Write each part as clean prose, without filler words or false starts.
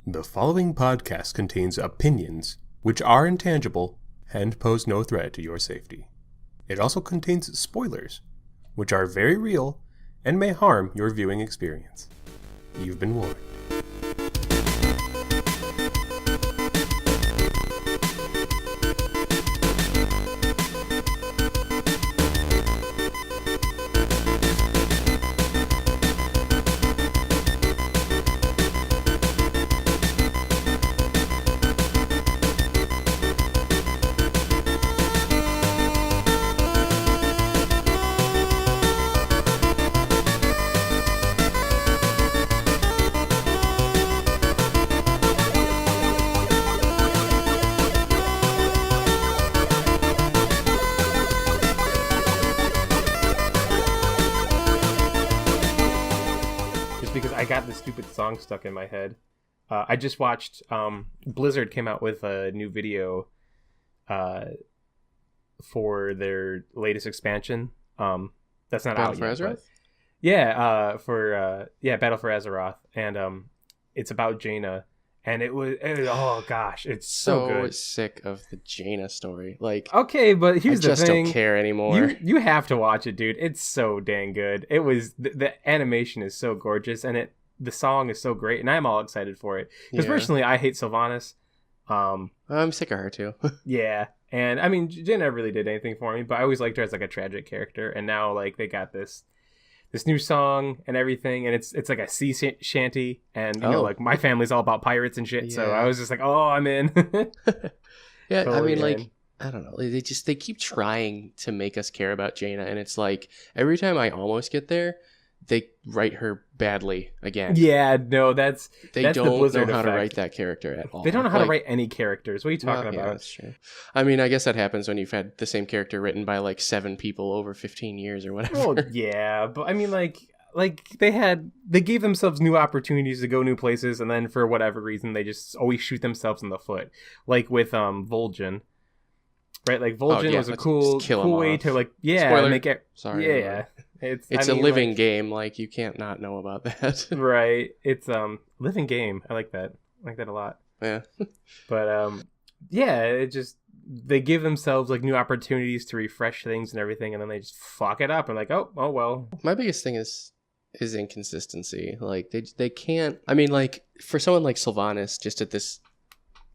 The following podcast contains opinions which are intangible and pose no threat to your safety. It also contains spoilers, which are very real and may harm your viewing experience. You've been warned. I got this stupid song stuck in my head. I just watched Blizzard came out with a new video for their latest expansion. That's not out yet. But yeah, Battle for Azeroth, and it's about Jaina, and it was oh gosh, it's so good. Sick of the Jaina story. Like, okay, but here's the thing. I just don't care anymore. You have to watch it, dude. It's so dang good. It was the animation is so gorgeous, and the song is so great, and I'm all excited for it. Because personally, I hate Sylvanas. I'm sick of her too. Yeah, and I mean, Jaina really did anything for me, but I always liked her as like a tragic character, and now like they got this new song and everything, and it's like a sea shanty, and you know, like my family's all about pirates and shit, so I was just like, oh, I'm in. Yeah, totally. I mean, like, I don't know, they keep trying to make us care about Jaina, and it's like every time I almost get there, they write her badly again. Yeah, no, they don't the Blizzard know how effect. to write that character at all. They don't know how to write any characters. What are you talking about? Yeah, that's true. I mean, I guess that happens when you've had the same character written by like 7 people over 15 years or whatever. Well, yeah, but I mean, like they gave themselves new opportunities to go new places, and then for whatever reason, they just always shoot themselves in the foot. Like with Vol'jin. Right, like Vol'jin was a cool way to like Spoiler. Make it. Sorry. Yeah. It's a living game. Like, you can't not know about that. Right. It's living game. I like that. I like that a lot. Yeah. But it just they give themselves like new opportunities to refresh things and everything, and then they just fuck it up and like, oh well. My biggest thing is inconsistency. Like they can't. I mean, like for someone like Sylvanas, just at this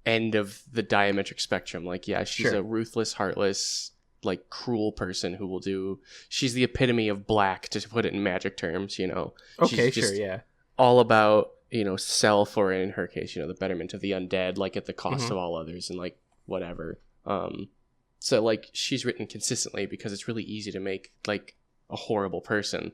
end of the diametric spectrum, like she's a ruthless, heartless, like cruel person who will do. She's the epitome of black, to put it in magic terms. You know. Okay, she's sure, all about self, or in her case, the betterment of the undead, like at the cost of all others, and like whatever. So like she's written consistently because it's really easy to make like a horrible person.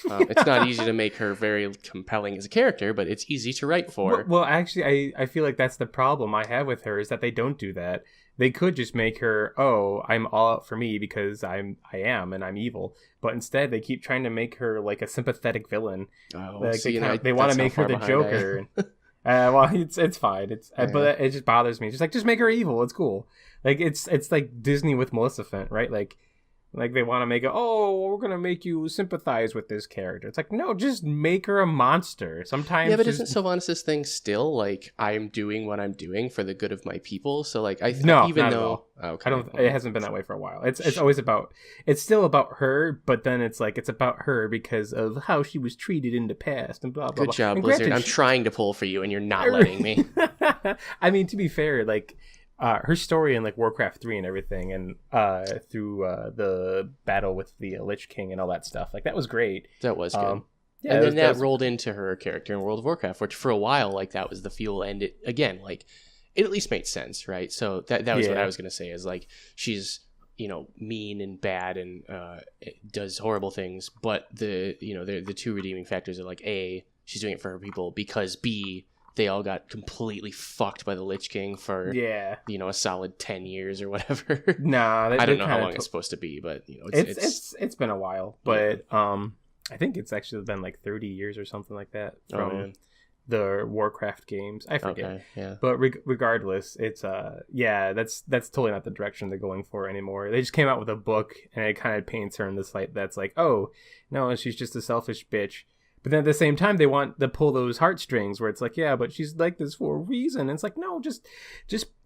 It's not easy to make her very compelling as a character, but it's easy to write for. Well, actually, I feel like that's the problem I have with her, is that they don't do that. They could just make her, oh, I'm all out for me because I am and I'm evil. But instead, they keep trying to make her like a sympathetic villain. Oh, like they want to make her the Joker. Well, it's fine. But it just bothers me. Just make her evil. It's cool. Like it's like Disney with Maleficent, right? Like they want to make it, oh, we're going to make you sympathize with this character. It's like, no, just make her a monster. Sometimes. Yeah, but isn't Sylvanas' thing still like, I'm doing what I'm doing for the good of my people? So like, it hasn't been that way for a while. It's always about, it's still about her, but then it's like, it's about her because of how she was treated in the past and blah, blah, blah. Good job, Blizzard. I'm trying to pull for you and you're not letting me. I mean, to be fair, like, her story in like Warcraft 3 and everything, and through the battle with the Lich King and all that stuff, like that was great. That was good. Yeah, and then that rolled into her character in World of Warcraft, which for a while, like that was the fuel, and it again, like it at least made sense, right? So that was what I was gonna say, is like she's mean and bad and does horrible things, but the two redeeming factors are like, A, she's doing it for her people, because B, they all got completely fucked by the Lich King for a solid 10 years or whatever. Nah, I don't know how long it's supposed to be, but it's been a while. But I think it's actually been like 30 years or something like that from the Warcraft games. I forget. Okay, yeah. But regardless, it's that's totally not the direction they're going for anymore. They just came out with a book, and it kind of paints her in this light that's like, oh no, she's just a selfish bitch. But then at the same time, they want to pull those heartstrings where it's like, yeah, but she's like this for a reason. And it's like, no, just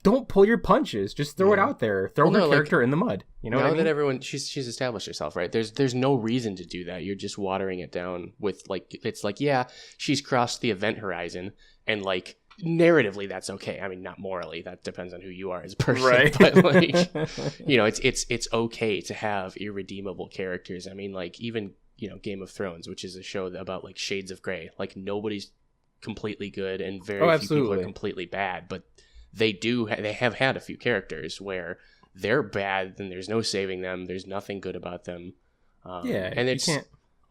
don't pull your punches. Just throw it out there. Throw her character in the mud. You know what I mean? Now that everyone, she's established herself, right? There's no reason to do that. You're just watering it down with like, it's like, yeah, she's crossed the event horizon, and like narratively that's okay. I mean, not morally. That depends on who you are as a person. Right. But like, you know, it's okay to have irredeemable characters. I mean, like even, you know, Game of Thrones, which is a show about like shades of gray. Like nobody's completely good and very few people are completely bad, but they have had a few characters where they're bad and there's no saving them. There's nothing good about them. And it's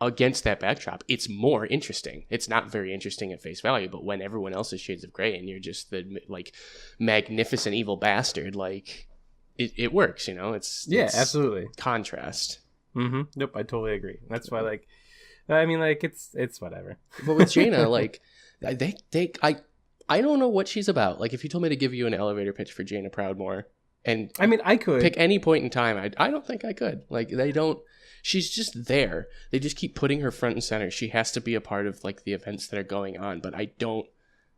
against that backdrop, it's more interesting. It's not very interesting at face value, but when everyone else is shades of gray and you're just the like magnificent evil bastard, like it works, you know. It's absolutely contrast. Nope, I totally agree. That's why, like, I mean, like, it's whatever. But with Jaina, like, I don't know what she's about. Like, if you told me to give you an elevator pitch for Jaina Proudmoore, and I mean, I could pick any point in time, I don't think I could. Like, they don't. She's just there. They just keep putting her front and center. She has to be a part of like the events that are going on. But I don't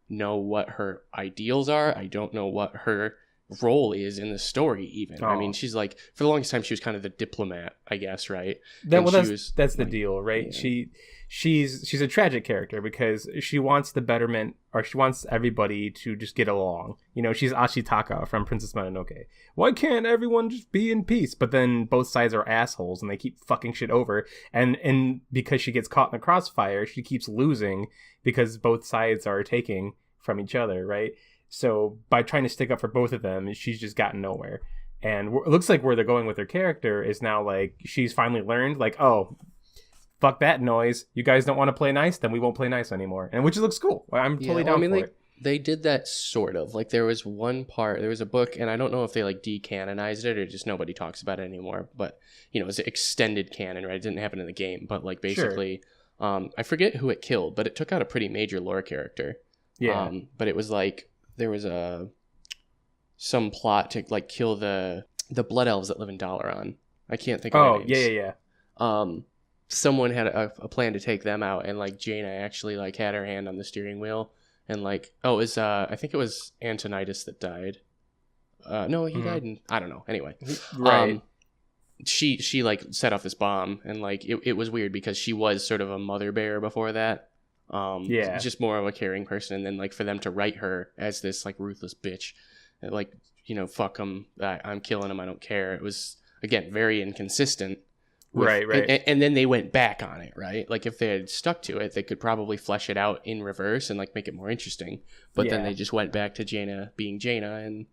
know what her ideals are. I don't know what her role is in the story even. I mean, she's like, for the longest time she was kind of the diplomat, I guess, right? That's the deal, right? Yeah. She's a tragic character because she wants the betterment, or she wants everybody to just get along. You know, she's Ashitaka from Princess Mononoke. Why can't everyone just be in peace? But then both sides are assholes and they keep fucking shit over, and because she gets caught in the crossfire, she keeps losing because both sides are taking from each other, right? So by trying to stick up for both of them, she's just gotten nowhere. And it looks like where they're going with her character is now like she's finally learned, like, oh, fuck that noise. You guys don't want to play nice, then we won't play nice anymore. And which looks cool. I'm totally down for it. They did that sort of. Like there was a book, and I don't know if they like decanonized it or just nobody talks about it anymore. But you know, it was extended canon, right? It didn't happen in the game, but like basically, I forget who it killed, but it took out a pretty major lore character. Yeah. But it was like there was some plot to like kill the blood elves that live in Dalaran. I can't think of their names. Yeah. Someone had a plan to take them out, and like Jaina actually like had her hand on the steering wheel, and like I think it was Antonidas that died. No, he died in, I don't know. Anyway, right. She like set off this bomb, and like it was weird because she was sort of a mother bear before that. Just more of a caring person, and then like for them to write her as this like ruthless bitch, like, you know, fuck them, I'm killing them, I don't care. It was again very inconsistent. Right. And then they went back on it, right? Like if they had stuck to it, they could probably flesh it out in reverse and like make it more interesting. But then they just went back to Jaina being Jaina, and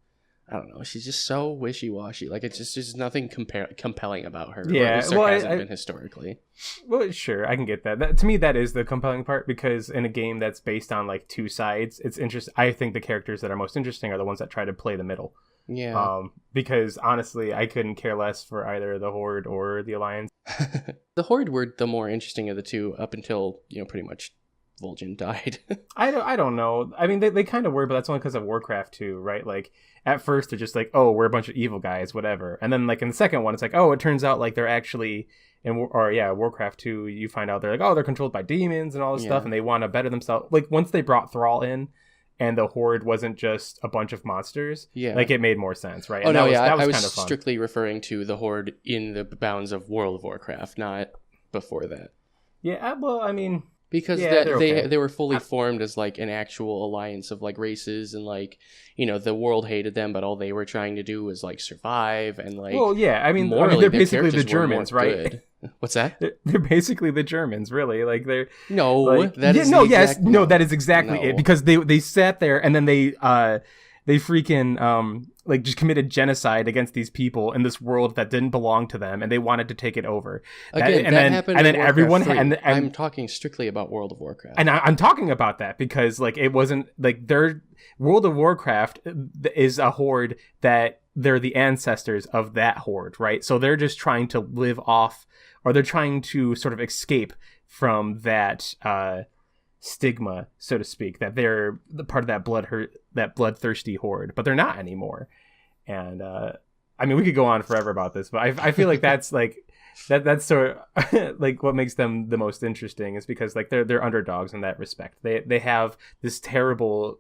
I don't know, she's just so wishy-washy. Like it's just there's nothing compelling about her. Yeah, or hasn't been historically. Well, sure, I can get that. To me, that is the compelling part, because in a game that's based on like two sides, it's interesting. I think the characters that are most interesting are the ones that try to play the middle. Yeah. Because honestly, I couldn't care less for either the Horde or the Alliance. The Horde were the more interesting of the two up until, you know, pretty much Vol'jin died. I don't know. I mean, they kind of were, but that's only because of Warcraft 2, right? Like at first they're just like, oh, we're a bunch of evil guys, whatever. And then like in the second one, it's like, oh, it turns out like they're actually Warcraft 2, you find out they're like, oh, they're controlled by demons and all this stuff, and they want to better themselves. Like once they brought Thrall in, and the Horde wasn't just a bunch of monsters. Yeah. Like, it made more sense, right? And I was strictly referring to the Horde in the bounds of World of Warcraft, not before that. Yeah, well, I mean... Because they were fully formed as, like, an actual alliance of, like, races, and, like, you know, the world hated them, but all they were trying to do was, like, survive, and, like... Well, yeah, I mean they're basically the Germans, right? Good. What's that? They're basically the Germans, really. Like they're that is exactly it. Because they sat there and then they freaking like just committed genocide against these people in this world that didn't belong to them, and they wanted to take it over. Again, that happened. And then everyone and I'm talking strictly about World of Warcraft, and I'm talking about that because like it wasn't like their World of Warcraft is a horde that they're the ancestors of that horde, right? So they're just trying to live off. Or they're trying to sort of escape from that stigma, so to speak, that they're the part of that bloodthirsty horde, but they're not anymore. And I mean, we could go on forever about this, but I feel like that's like that's sort of like what makes them the most interesting is because like they're underdogs in that respect. They have this terrible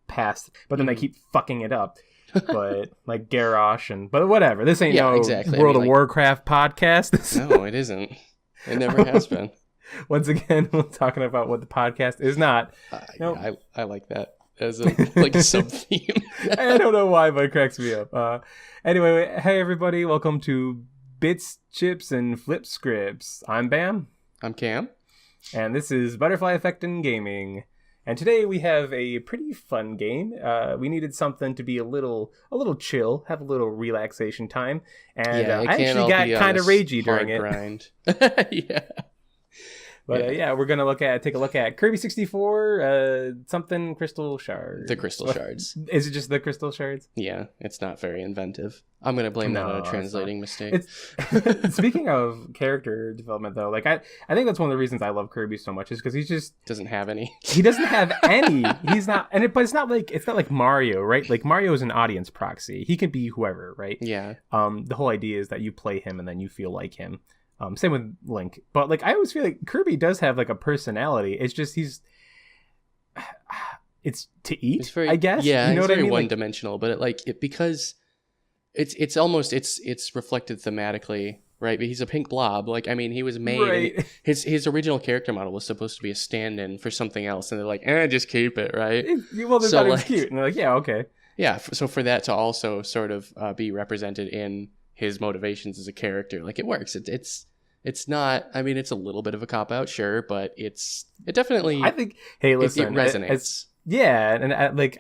past, but then they keep fucking it up. But like Garrosh but whatever. This ain't exactly. World of Warcraft podcast. No, it isn't. It never has been. Once again, we're talking about what the podcast is not. I like that as a sub theme. I don't know why, but it cracks me up. Anyway, hey everybody, welcome to Bits, Chips, and Flip Scripts. I'm Bam. I'm Cam. And this is Butterfly Effect in Gaming. And today we have a pretty fun game. We needed something to be a little chill, have a little relaxation time. And I actually got kind of ragey during it. Grind. Yeah. But we're going to take a look at Kirby 64, something Crystal Shards. The Crystal Shards. Is it just the Crystal Shards? Yeah, it's not very inventive. I'm going to blame that on a translating mistake. Speaking of character development, though, like I think that's one of the reasons I love Kirby so much is because he just doesn't have any. He doesn't have any. He's not, but it's not like Mario, right? Like Mario is an audience proxy. He can be whoever, right? Yeah. The whole idea is that you play him and then you feel like him. Same with Link, but like I always feel like Kirby does have like a personality. It's just it's to eat. It's very, I guess. Yeah, you know it's what I very mean? one-dimensional, but because it's almost reflected thematically, right? But he's a pink blob. Like I mean, he was made. Right. His original character model was supposed to be a stand-in for something else, and they're like, just keep it, right? Well, they thought it was cute, and they're like, yeah, okay. Yeah. So for that to also sort of be represented in his motivations as a character, like it works. It's not. I mean, it's a little bit of a cop out, sure, but it definitely. I think. Hey, listen, it resonates.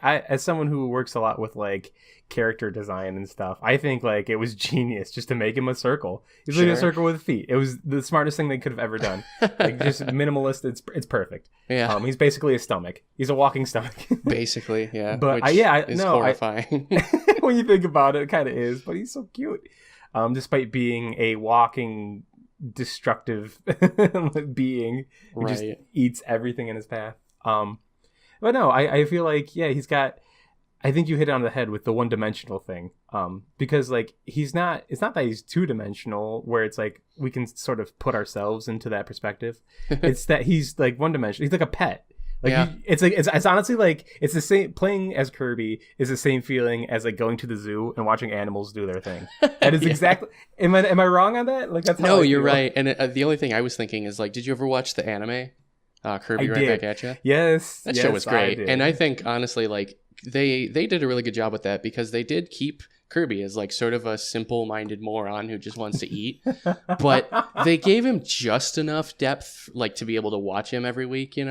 As someone who works a lot with like character design and stuff, I think like it was genius just to make him a circle. He's like a circle with feet. It was the smartest thing they could have ever done. Like just minimalist. It's perfect. Yeah. He's basically a stomach. He's a walking stomach. Basically, yeah. But is horrifying. When you think about it, it kind of is. But he's so cute. Despite being a walking destructive being who just eats everything in his path. But no, I feel like he's got. I think you hit it on the head with the one-dimensional thing. Because like it's not that he's two-dimensional where it's like we can sort of put ourselves into that perspective. It's that he's like one-dimensional. He's like a pet. Like it's honestly like it's the same. Playing as Kirby is the same feeling as like going to the zoo and watching animals do their thing. That is exactly. Am I wrong on that? Like that's how no, you're right. And the only thing I was thinking is like, did you ever watch the anime Kirby Right Back at You? Yes, that show was great. And I think honestly, like they did a really good job with that because they did keep Kirby as like sort of a simple-minded moron who just wants to eat, but they gave him just enough depth like to be able to watch him every week, and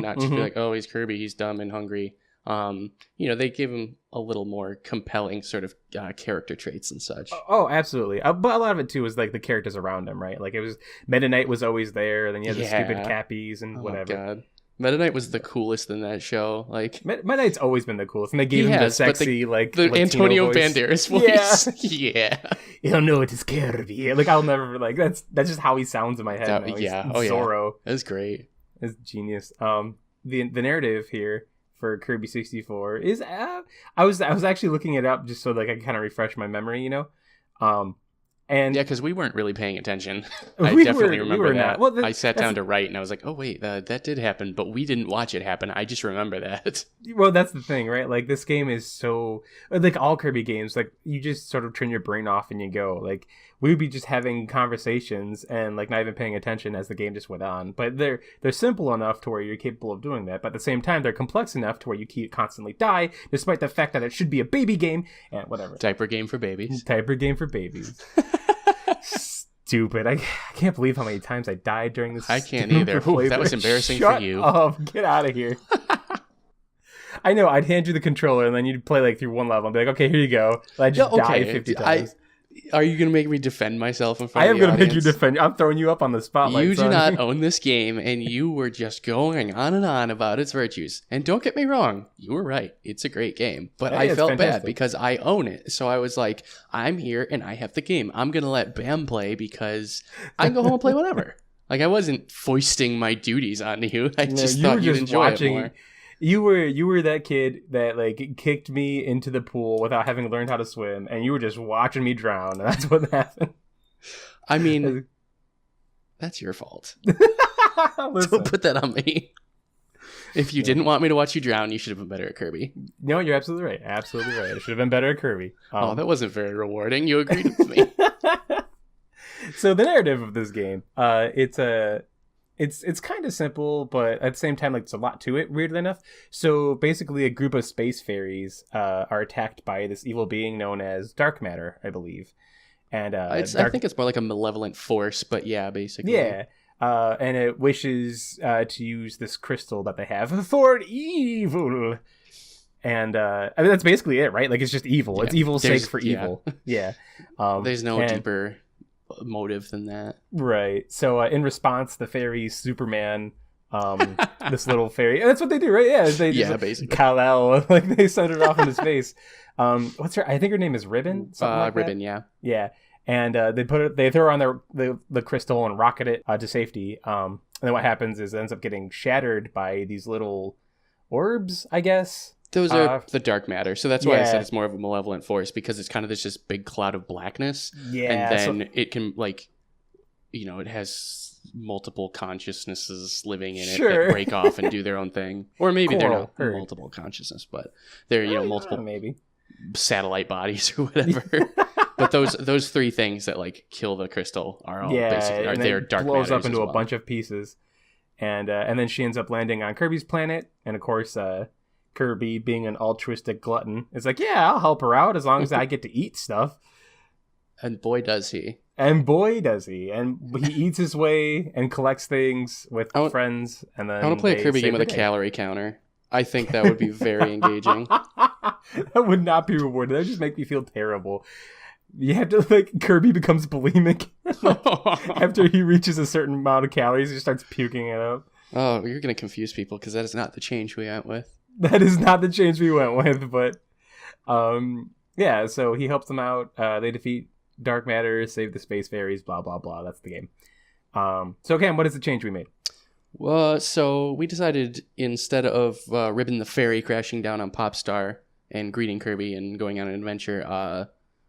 not just be like, oh, he's Kirby, he's dumb and hungry. They gave him a little more compelling sort of character traits and such. Oh, absolutely. But a lot of it too was like the characters around him, right? Like it was Meta Knight was always there, then you had the stupid Cappies and whatever. God. Meta Knight was the coolest in that show. Like Meta Knight's always been the coolest, and they gave him the sexy the Antonio voice. Banderas voice. Yeah. You don't know it is Kirby. Like I'll never that's just how he sounds in my head. Zorro. That's great. It's genius. The narrative here for Kirby 64 is I was actually looking it up just so like I can kind of refresh my memory, And because we weren't really paying attention. I definitely remember that. Well, I sat down to write, and I was like, "Oh wait, that did happen," but we didn't watch it happen. I just remember that. Well, that's the thing, right? Like this game is so like all Kirby games. Like you just sort of turn your brain off and you go. Like we would be just having conversations and like not even paying attention as the game just went on. But they're simple enough to where you're capable of doing that. But at the same time, they're complex enough to where you constantly die, despite the fact that it should be a baby game and whatever. Diaper game for babies. Diaper game for babies. Stupid. I can't believe how many times I died during this. I can't either. Ooh, that was embarrassing for you. Get out of here. I know. I'd hand you the controller and then you'd play like through one level and be like, okay, here you go. I just died 50 times. Are you going to make me defend myself in front of the audience? I am going to make you defend. I'm throwing you up on the spotlight. You do not own this game, and you were just going on and on about its virtues. And don't get me wrong, you were right. It's a great game. But I felt bad because I own it. So I was like, I'm here, and I have the game. I'm going to let Bam play because I can go home and play whatever. Like, I wasn't foisting my duties onto you. I just thought you'd enjoy it more. You were that kid that like kicked me into the pool without having learned how to swim, and you were just watching me drown, and that's what happened. I mean, that's your fault. Don't put that on me. If you didn't want me to watch you drown, you should have been better at Kirby. No, you're absolutely right. Absolutely right. I should have been better at Kirby. That wasn't very rewarding. You agreed with me. So the narrative of this game, it's kind of simple, but at the same time, like, there's a lot to it, weirdly enough. So basically, a group of space fairies are attacked by this evil being known as dark matter, I believe. And I think it's more like a malevolent force, but yeah, basically. Yeah. And it wishes to use this crystal that they have for evil. And I mean, that's basically it, right? Like, it's just evil. Yeah. It's evil's sake for evil. Yeah. There's no deeper motive than that. Right. So in response, the fairies, Superman, this little fairy, and that's what they do, right? Yeah. They just, basically. Kal-El, like, they send it off in his face. What's her? I think her name is Ribbon. Like Ribbon, that. Yeah. Yeah. And they throw her on the crystal and rocket it to safety. And then what happens is it ends up getting shattered by these little orbs, I guess. Those are the dark matter. So that's why I said it's more of a malevolent force, because it's kind of this just big cloud of blackness. Yeah. And then it can, like, it has multiple consciousnesses living in it that break off and do their own thing. Or maybe they're not multiple consciousness, but they're, multiple maybe satellite bodies or whatever. But those three things that, like, kill the crystal are all basically they're dark matter. Blows up into a bunch of pieces. And then she ends up landing on Kirby's planet. And of course, Kirby, being an altruistic glutton, is like, yeah, I'll help her out as long as I get to eat stuff. And boy, does he. And he eats his way and collects things with friends. And then I want to play a Kirby game with a calorie counter. I think that would be very engaging. That would not be rewarded. That would just make me feel terrible. You have to, like, Kirby becomes bulimic. After he reaches a certain amount of calories, he starts puking it up. Oh, you're going to confuse people, because that is not the change we went with. That is not the change we went with, but yeah, so he helps them out. They defeat dark matter, save the space fairies, blah, blah, blah. That's the game. So, Cam, what is the change we made? Well, so we decided, instead of Ribbon the Fairy crashing down on Popstar and greeting Kirby and going on an adventure,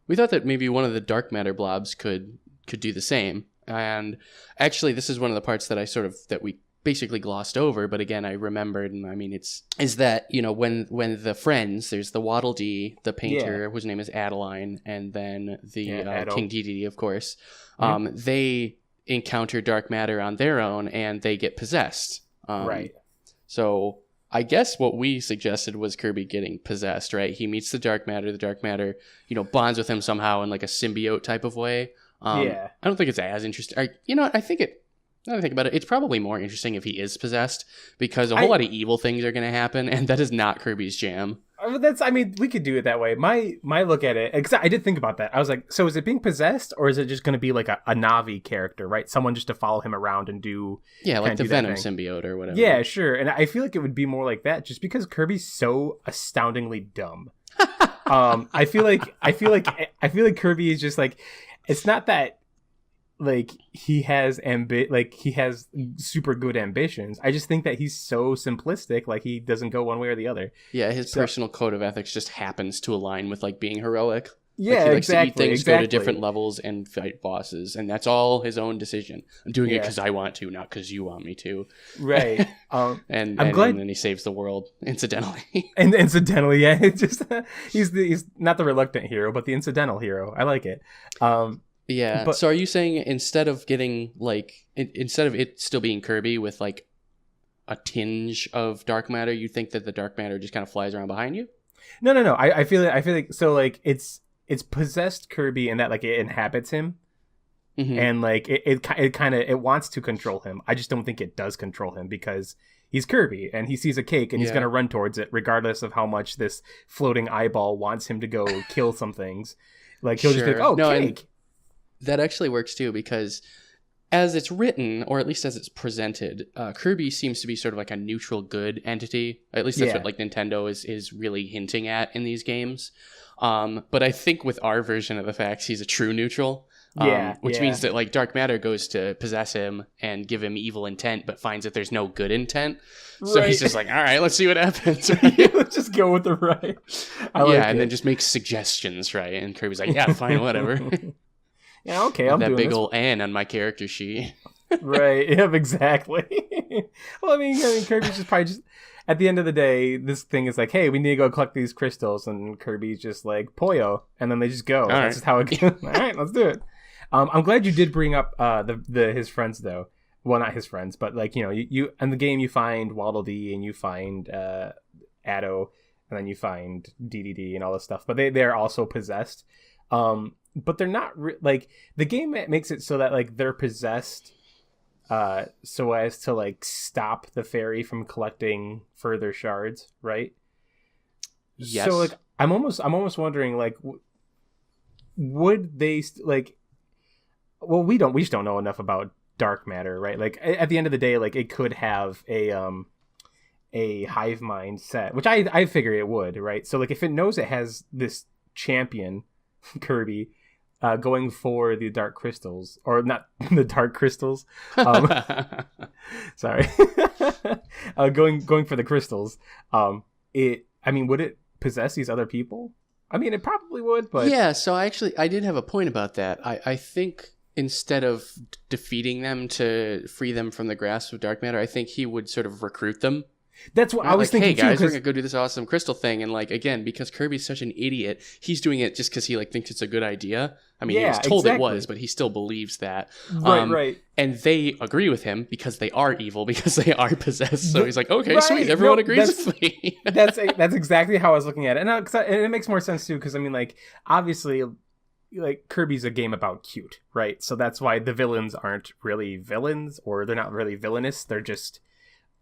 we thought that maybe one of the dark matter blobs could do the same. And actually, this is one of the parts that we basically glossed over, but again, I remembered, and I mean, is that, when the friends, there's the Waddle Dee, the painter, whose name is Adeline, and then the King Dedede, of course, they encounter dark matter on their own, and they get possessed. Right. So I guess what we suggested was Kirby getting possessed, right? He meets the dark matter, bonds with him somehow in, like, a symbiote type of way. I don't think it's as interesting. Now that I think about it, it's probably more interesting if he is possessed, because a whole lot of evil things are going to happen, and that is not Kirby's jam. We could do it that way. My look at it, because I did think about that. I was like, so is it being possessed, or is it just going to be like a Navi character, right? Someone just to follow him around and do... Yeah, like the Venom symbiote or whatever. Yeah, sure. And I feel like it would be more like that, just because Kirby's so astoundingly dumb. I feel like Kirby is just like... It's not that... Like, he has super good ambitions. I just think that he's so simplistic, like, he doesn't go one way or the other. Yeah, his personal code of ethics just happens to align with, like, being heroic. Yeah, like, he likes to eat things, go to different levels, and fight bosses, and that's all his own decision. I'm doing it because I want to, not because you want me to. Right. And then he saves the world, incidentally. And incidentally, yeah. It's just he's not the reluctant hero, but the incidental hero. I like it. Yeah. So are you saying instead of it still being Kirby with, like, a tinge of dark matter, you think that the dark matter just kind of flies around behind you? No. I feel like so, like, it's possessed Kirby in that, like, it inhabits him, and, like, it wants to control him. I just don't think it does control him, because he's Kirby and he sees a cake and he's gonna run towards it regardless of how much this floating eyeball wants him to go kill some things. Like, he'll just be like, cake. That actually works too, because as it's written, or at least as it's presented, Kirby seems to be sort of like a neutral good entity. At least that's what, like, Nintendo is really hinting at in these games. But I think with our version of the facts, he's a true neutral. Which means that, like, dark matter goes to possess him and give him evil intent, but finds that there's no good intent. So he's just like, all right, let's see what happens. Let's just go with the right. And then just makes suggestions, right? And Kirby's like, yeah, fine, whatever. Yeah, okay, I'm that doing big this. old N on my character sheet. Right. Yep. Exactly. Well, I mean, Kirby's just probably just at the end of the day, this thing is like, hey, we need to go collect these crystals, and Kirby's just like Poyo, and then they just go. That's just how it goes. All right, let's do it. I'm glad you did bring up his friends though. Well, not his friends, but like you in the game you find Waddle Dee and you find Addo, and then you find DDD and all this stuff, but they're also possessed. But they're not like the game makes it so that like they're possessed. So as to like stop the fairy from collecting further shards, right? Yes. So like I'm almost wondering like would they like? Well, we just don't know enough about dark matter, right? Like at the end of the day, like it could have a hive mind set, which I figure it would, right? So like if it knows it has this champion, Kirby. Going for the dark crystals, or not the dark crystals. Sorry, going for the crystals. Would it possess these other people? I mean, it probably would, but yeah. So I did have a point about that. I think instead of defeating them to free them from the grasp of dark matter, I think he would sort of recruit them. That's what I was thinking. Hey guys, too, we're gonna go do this awesome crystal thing, and like again, because Kirby's such an idiot, he's doing it just because he like thinks it's a good idea. I mean, he was told it was, but he still believes that. Right. And they agree with him because they are evil, because they are possessed. So he's like, okay, sweet, everyone agrees with me. that's exactly how I was looking at it, and it makes more sense too because I mean, like obviously, like Kirby's a game about cute, right? So that's why the villains aren't really villains, or they're not really villainous. They're just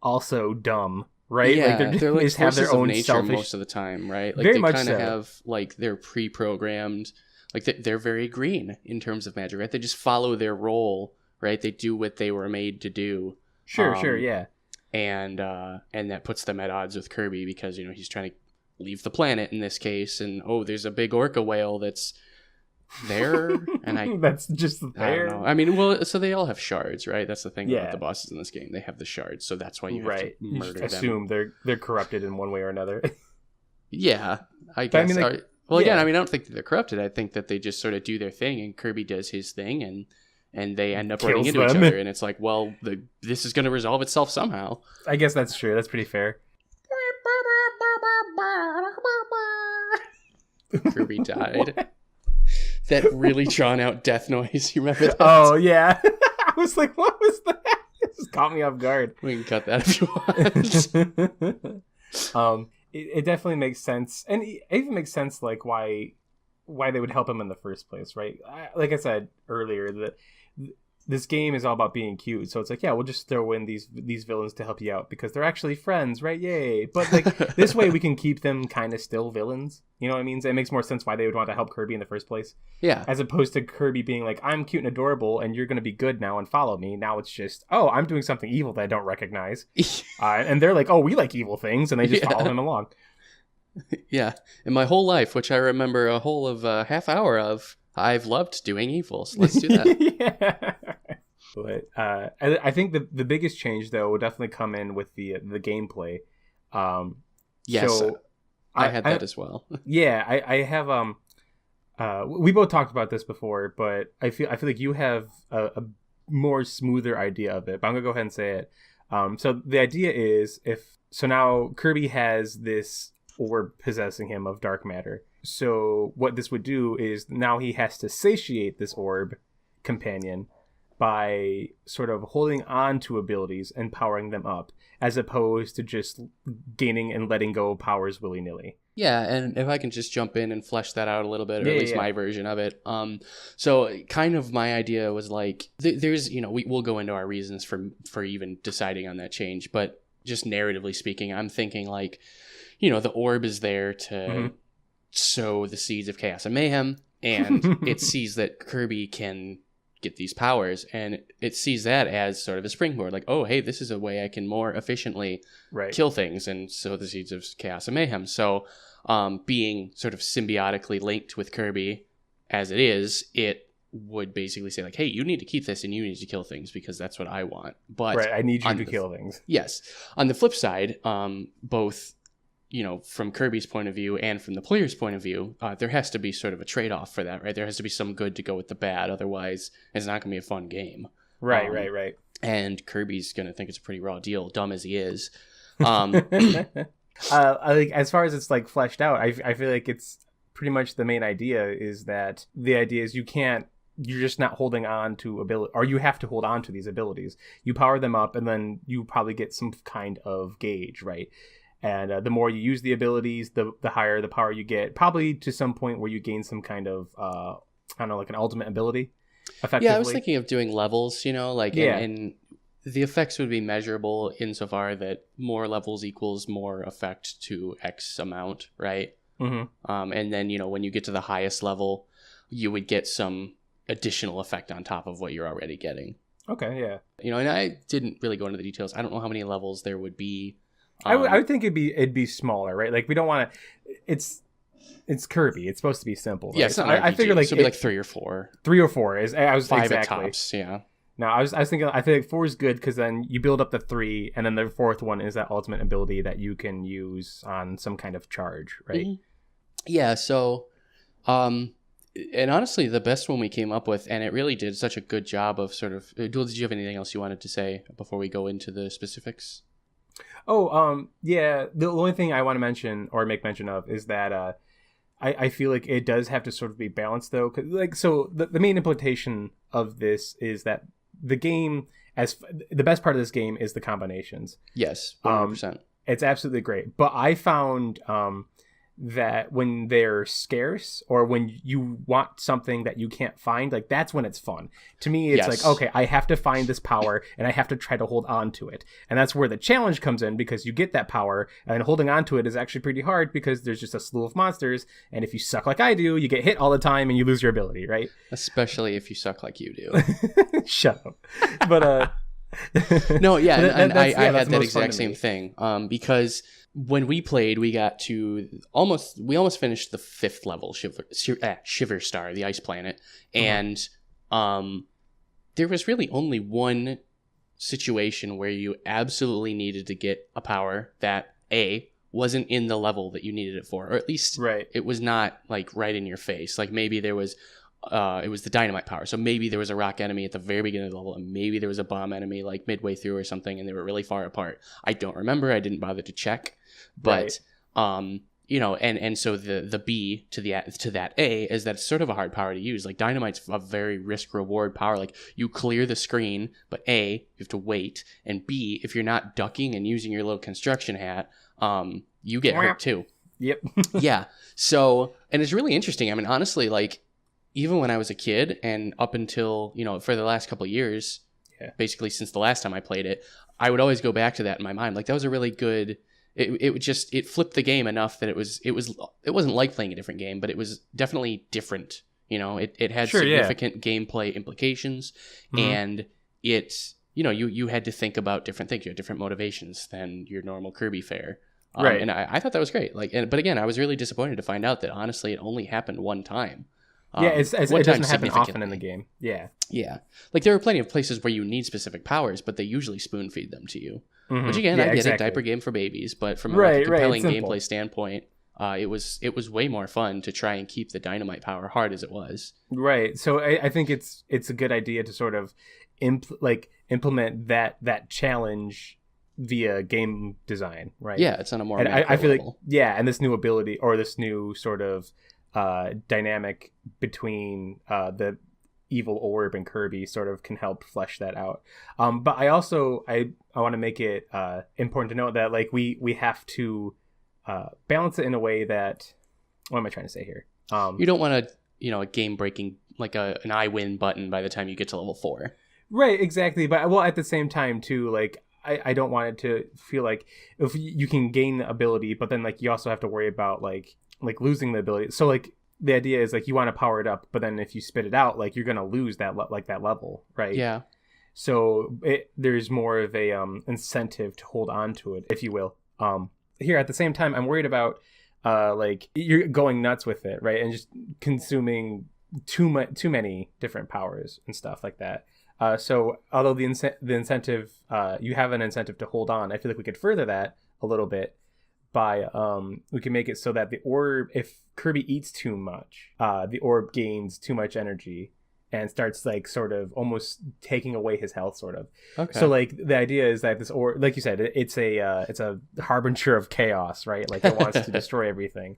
also dumb, right? Yeah, like they're like just have their own nature selfish most of the time, right? Like very they much kind of so. have like they're pre-programmed, like they're very green in terms of magic, right? They just follow their role, right? They do what they were made to do. Sure, yeah. And that puts them at odds with Kirby because he's trying to leave the planet in this case, and there's a big orca whale that's there, and that's just there. I don't know. I mean, well, so they all have shards, right? That's the thing about the bosses in this game. They have the shards, so that's why you have to murder them. Assume they're corrupted in one way or another. Yeah, I guess. I mean, again, I don't think that they're corrupted. I think that they just sort of do their thing, and Kirby does his thing, and they end up running into each other, and it's like, well, this is going to resolve itself somehow. I guess that's true. That's pretty fair. Kirby died. That really drawn out death noise. You remember that? Oh, yeah. I was like, what was that? It just caught me off guard. We can cut that if you want. It definitely makes sense. And it even makes sense, like, why they would help him in the first place, right? Like I said earlier, that this game is all about being cute. So it's like, yeah, we'll just throw in these villains to help you out because they're actually friends, right? Yay. But like this way we can keep them kind of still villains. You know what I mean? So it makes more sense why they would want to help Kirby in the first place. Yeah. As opposed to Kirby being like, I'm cute and adorable and you're going to be good now and follow me. Now it's just, I'm doing something evil that I don't recognize. And they're like, we like evil things. And they just follow him along. Yeah. In my whole life, which I remember a whole of half hour of, I've loved doing evil, so let's do that. Yeah. But I think the biggest change, though, will definitely come in with the gameplay. Yes, so I had that as well. Yeah, I have. We both talked about this before, but I feel like you have a more smoother idea of it. But I'm gonna go ahead and say it. So the idea is now Kirby has this orb possessing him of dark matter. So what this would do is now he has to satiate this orb companion by sort of holding on to abilities and powering them up, as opposed to just gaining and letting go of powers willy-nilly. Yeah, and if I can just jump in and flesh that out a little bit, or at least my version of it. So kind of my idea was like, there's, we'll go into our reasons for even deciding on that change, but just narratively speaking, I'm thinking like, the orb is there to sow the seeds of chaos and mayhem, and it sees that Kirby can get these powers, and it sees that as sort of a springboard, like, oh, hey, this is a way I can more efficiently kill things and sow the seeds of chaos and mayhem. So being sort of symbiotically linked with Kirby as it is, it would basically say like, hey, you need to keep this and you need to kill things because that's what I want. But I need you to kill things. Yes. On the flip side, both from Kirby's point of view and from the player's point of view, there has to be sort of a trade-off for that, right? There has to be some good to go with the bad. Otherwise, it's not going to be a fun game. Right. And Kirby's going to think it's a pretty raw deal, dumb as he is. As far as it's like fleshed out, I feel like it's pretty much the main idea is that the idea is you're just not holding on to ability, or you have to hold on to these abilities. You power them up, and then you probably get some kind of gauge, right? And the more you use the abilities, the higher the power you get, probably to some point where you gain some kind of, I don't know, like an ultimate ability, effectively. Yeah, I was thinking of doing levels, and the effects would be measurable insofar that more levels equals more effect to X amount, right? Mm-hmm. And then, when you get to the highest level, you would get some additional effect on top of what you're already getting. Okay, yeah. And I didn't really go into the details. I don't know how many levels there would be. I would think it'd be smaller, right? Like we don't want to. It's Kirby. It's supposed to be simple. Right? Yeah, so I figure like it'd be like 3 or 4. 3 or 4 is. I was 5 exactly. at tops. Yeah. No, I was thinking. I feel like 4 is good because then you build up the 3, and then the 4th one is that ultimate ability that you can use on some kind of charge, right? Mm-hmm. Yeah. So, and honestly, the best one we came up with, and it really did such a good job of sort of. Duel, did you have anything else you wanted to say before we go into the specifics? Oh, yeah. The only thing I want to mention or make mention of is that I feel like it does have to sort of be balanced, though. 'Cause, the main implementation of this is that the game, the best part of this game is the combinations. Yes, 100%. It's absolutely great. But I found that when they're scarce or when you want something that you can't find, like that's when it's fun. To me, it's like, okay, I have to find this power and I have to try to hold on to it. And that's where the challenge comes in because you get that power and holding on to it is actually pretty hard because there's just a slew of monsters. And if you suck like I do, you get hit all the time and you lose your ability, right? Especially if you suck like you do. Shut up. But, no, yeah, and I had that exact same thing because when we played, we got to almost finished the 5th level, Shiver Star, the ice planet, and there was really only one situation where you absolutely needed to get a power that wasn't in the level that you needed it for, or at least it was not like right in your face. Like maybe there was it was the dynamite power. So maybe there was a rock enemy at the very beginning of the level, and maybe there was a bomb enemy like midway through or something, and they were really far apart. I don't remember. I didn't bother to check. But and so the B to that A is that it's sort of a hard power to use. Like dynamite's a very risk reward power. Like you clear the screen, but A, you have to wait, and B, if you're not ducking and using your little construction hat, you get hurt too. Yep. Yeah. So, and it's really interesting. I mean, honestly, like even when I was a kid and up until, for the last couple of years, basically since the last time I played it, I would always go back to that in my mind. Like that was a really good, it flipped the game enough that it wasn't like playing a different game, but it was definitely different. It had significant gameplay implications, and it's, you had to think about different things. You had different motivations than your normal Kirby fare. Right. And I thought that was great. But again, I was really disappointed to find out that honestly, it only happened one time. It doesn't happen often in the game. Yeah. Yeah. Like there are plenty of places where you need specific powers, but they usually spoon feed them to you. Mm-hmm. Which again, I get it, diaper game for babies, but from a compelling gameplay standpoint, it was way more fun to try and keep the dynamite power hard as it was. Right. So I think it's a good idea to sort of implement that challenge via game design, right? Yeah, it's on a more. And I feel level. And this new ability or this new sort of dynamic between the evil orb and Kirby sort of can help flesh that out. But I also I want to make it important to note that like we have to balance it in a way that, what am I trying to say here? You don't want a game breaking like an I win button by the time you get to level 4. Right, exactly. But at the same time too, like I don't want it to feel like if you can gain the ability, but then like you also have to worry about like losing the ability. So like the idea is like you want to power it up, but then if you spit it out, like you're gonna lose that that level, right? Yeah. So there's more of a incentive to hold on to it, if you will. Here at the same time, I'm worried about like you're going nuts with it, right, and just consuming too many different powers and stuff like that. So although the incentive, you have an incentive to hold on, I feel like we could further that a little bit by we can make it so that the orb, if Kirby eats too much, the orb gains too much energy and starts like sort of almost taking away his health, sort of. Okay. So like the idea is that this orb, like you said, it's a harbinger of chaos, right? Like it wants to destroy everything.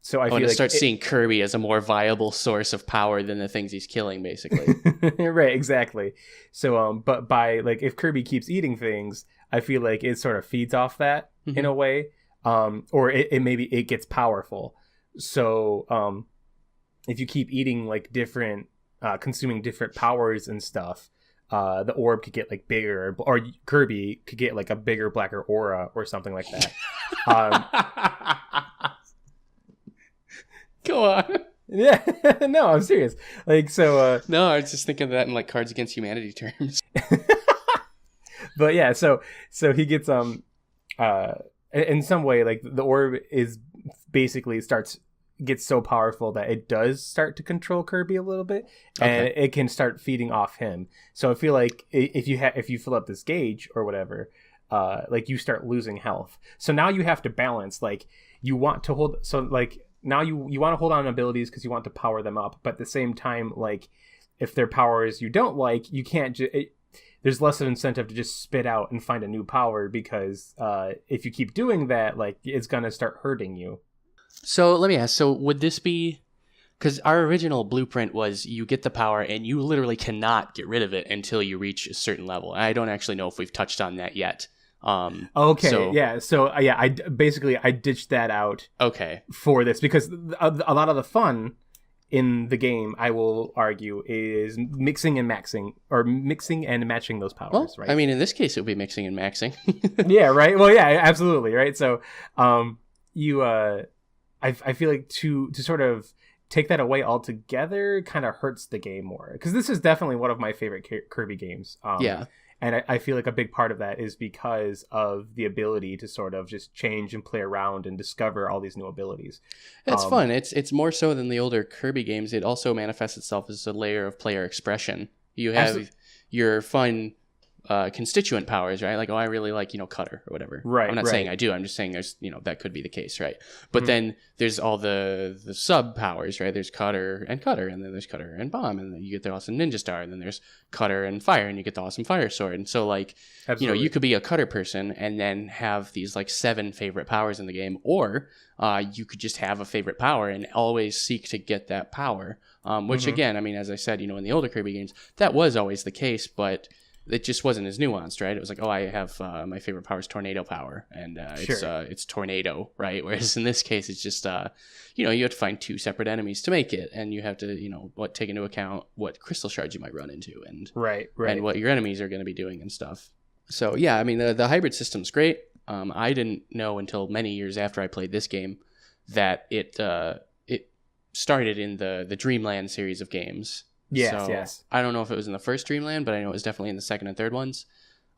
So I feel like start seeing Kirby as a more viable source of power than the things he's killing, basically. Right, exactly. So but by like if Kirby keeps eating things, I feel like it sort of feeds off that in a way. Or it maybe it gets powerful. So if you keep eating like different consuming different powers and stuff, the orb could get like bigger, or Kirby could get like a bigger, blacker aura or something like that. Go on. Yeah, no, I'm serious. Like, so no, I was just thinking of that in like Cards Against Humanity terms. But yeah, so he gets in some way, like the orb is basically gets so powerful that it does start to control Kirby a little bit, and it can start feeding off him. So I feel like if you fill up this gauge or whatever, like you start losing health. So now you have to balance, like you want to hold, so like now you want to hold on abilities because you want to power them up, but at the same time, like if they're powers you don't like, you can't there's less of an incentive to just spit out and find a new power, because if you keep doing that, like it's gonna start hurting you. So let me ask, so would this be, because our original blueprint was you get the power and you literally cannot get rid of it until you reach a certain level. I don't actually know if we've touched on that yet. Okay, yeah. So yeah, I ditched that out. Okay. For this, because a lot of the fun in the game, I will argue, is mixing and matching those powers. Well, right? I mean, in this case, it would be mixing and maxing. Yeah. Right. Well, yeah, absolutely. Right. So, I feel like to sort of take that away altogether kind of hurts the game more, because this is definitely one of my favorite Kirby games. Yeah. And I feel like a big part of that is because of the ability to sort of just change and play around and discover all these new abilities. It's fun. It's more so than the older Kirby games. It also manifests itself as a layer of player expression. You have your fun constituent powers, right? Like, oh, I really like, Cutter or whatever. Right. I'm not saying I do. I'm just saying there's, that could be the case, right? But then there's all the sub powers, right? There's Cutter, and then there's Cutter and Bomb, and then you get the awesome Ninja Star, and then there's Cutter and Fire, and you get the awesome Fire Sword. And so, like, absolutely, you could be a Cutter person and then have these like 7 favorite powers in the game, or you could just have a favorite power and always seek to get that power. Which again, I mean, as I said, in the older Kirby games, that was always the case, but it just wasn't as nuanced, right? It was like, oh, I have my favorite power is tornado power, and it's tornado, right? Whereas in this case, it's just you have to find 2 separate enemies to make it, and you have to take into account what crystal shards you might run into, and right, and what your enemies are going to be doing and stuff. So yeah, I mean the hybrid system's great. I didn't know until many years after I played this game that it started in the Dreamland series of games. Yes. I don't know if it was in the first Dreamland, but I know it was definitely in the second and third ones.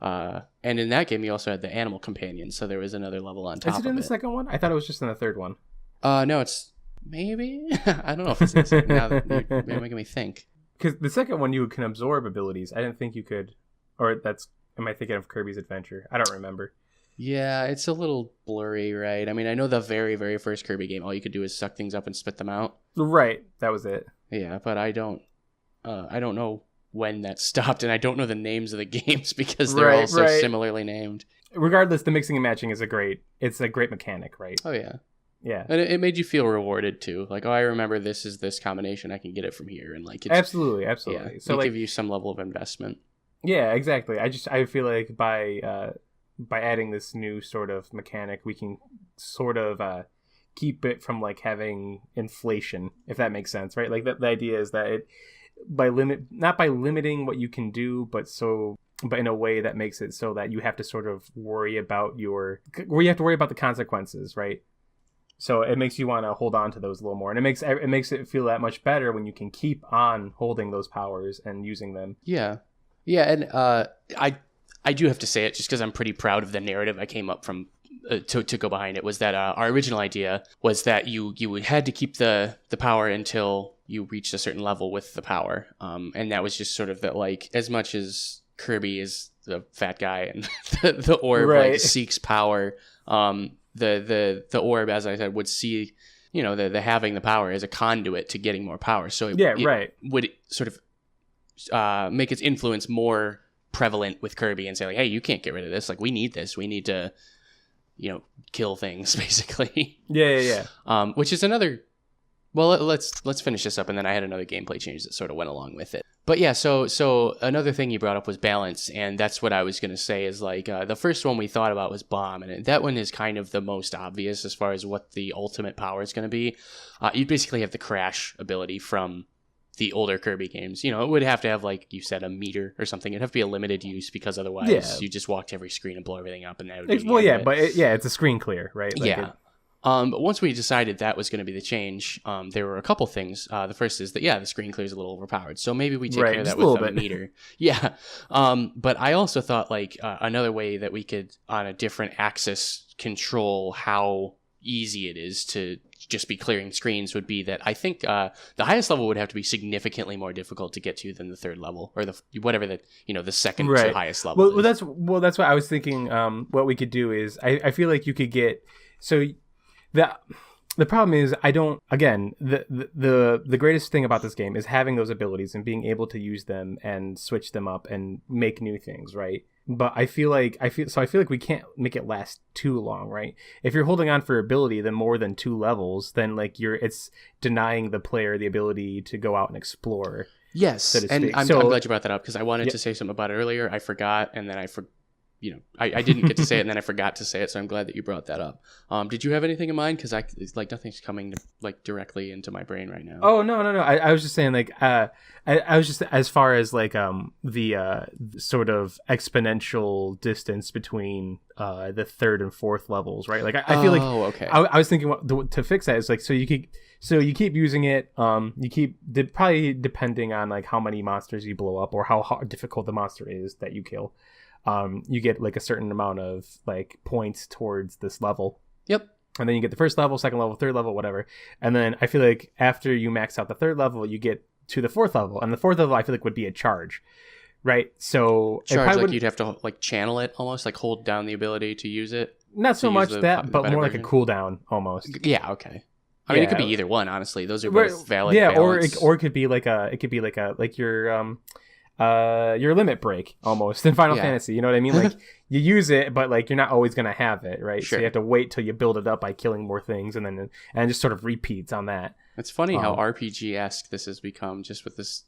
And in that game, you also had the animal companion, so there was another level on top of it. Is it in the second one? I thought it was just in the third one. No, it's maybe. I don't know if it's in the second. Now that you're making me think. Because the second one, you can absorb abilities. I didn't think you could. Or am I thinking of Kirby's Adventure? I don't remember. Yeah, it's a little blurry, right? I mean, I know the very, very first Kirby game, all you could do is suck things up and spit them out. Right, that was it. Yeah, but I don't know when that stopped, and I don't know the names of the games because they're all so similarly named. Regardless, the mixing and matching is a great mechanic, right? Oh yeah. Yeah. And it made you feel rewarded too. Like, oh, I remember this is this combination, I can get it from here, and like it's absolutely. Yeah, so give you some level of investment. Yeah, exactly. I feel like by adding this new sort of mechanic, we can sort of keep it from like having inflation, if that makes sense, right? Like the idea is that it not by limiting what you can do, but in a way that makes it so that you have to sort of worry about the consequences, right? So it makes you want to hold on to those a little more, and it makes it feel that much better when you can keep on holding those powers and using them. Yeah, and I do have to say it just because I'm pretty proud of the narrative I came up from to go behind it. Was that our original idea was that you had to keep the power until you reached a certain level with the power, and that was just sort of that, like, as much as Kirby is the fat guy and the orb like seeks power, the orb, as I said, would see, you know, the having the power as a conduit to getting more power. So it would sort of make its influence more prevalent with Kirby and say like, hey, you can't get rid of this. Like, we need this. We need to, you know, kill things basically. Yeah. Which is another. Well, let's finish this up, and then I had another gameplay change that sort of went along with it. But yeah, so another thing you brought up was balance, and that's what I was going to say is like the first one we thought about was bomb, and that one is kind of the most obvious as far as what the ultimate power is going to be. You basically have the crash ability from the older Kirby games. You know, it would have to have, like you said, a meter or something. It'd have to be a limited use because otherwise you just walk to every screen and blow everything up, and that would be it's a screen clear, right? Like but once we decided that was going to be the change, there were a couple things. The first is that, the screen clear is a little overpowered. So maybe we take care of that with a meter. Yeah. But I also thought, like, another way that we could, on a different axis, control how easy it is to just be clearing screens would be that I think the highest level would have to be significantly more difficult to get to than the third level, or the second to highest level. Well, that's what I was thinking. What we could do is I feel like you could get The problem is the greatest thing about this game is having those abilities and being able to use them and switch them up and make new things, right? But I feel like we can't make it last too long, right? If you're holding on for ability then more than 2 levels, then like it's denying the player the ability to go out and explore. Yes, so and I'm glad you brought that up because I wanted to say something about it earlier. I forgot, and then I didn't get to say it, and then I forgot to say it, so I'm glad that you brought that up. Did you have anything in mind? Because nothing's coming directly into my brain right now. Oh, no. I was just saying, like, I was just, as far as, like, the sort of exponential distance between the third and fourth levels, right? Like, I feel like, okay. I was thinking to fix that is, like, so you keep using it, probably depending on, like, how many monsters you blow up or how difficult the monster is that you kill. You get like a certain amount of like points towards this level. Yep. And then you get the first level, second level, third level, whatever. And then I feel like after you max out the third level, you get to the fourth level. And the fourth level I feel like would be a charge. Right? So charge, like you'd have to like channel it almost, like hold down the ability to use it. Not so much that, but more like a cooldown almost. Yeah, okay. I mean, it could be either one, honestly. Those are both valid. Yeah, balance. or it could be like your limit break almost in Final Fantasy, you know what I mean? Like you use it, but like you're not always gonna have it, right? Sure. So you have to wait till you build it up by killing more things, and then just sort of repeats on that. It's funny how RPG-esque this has become just with this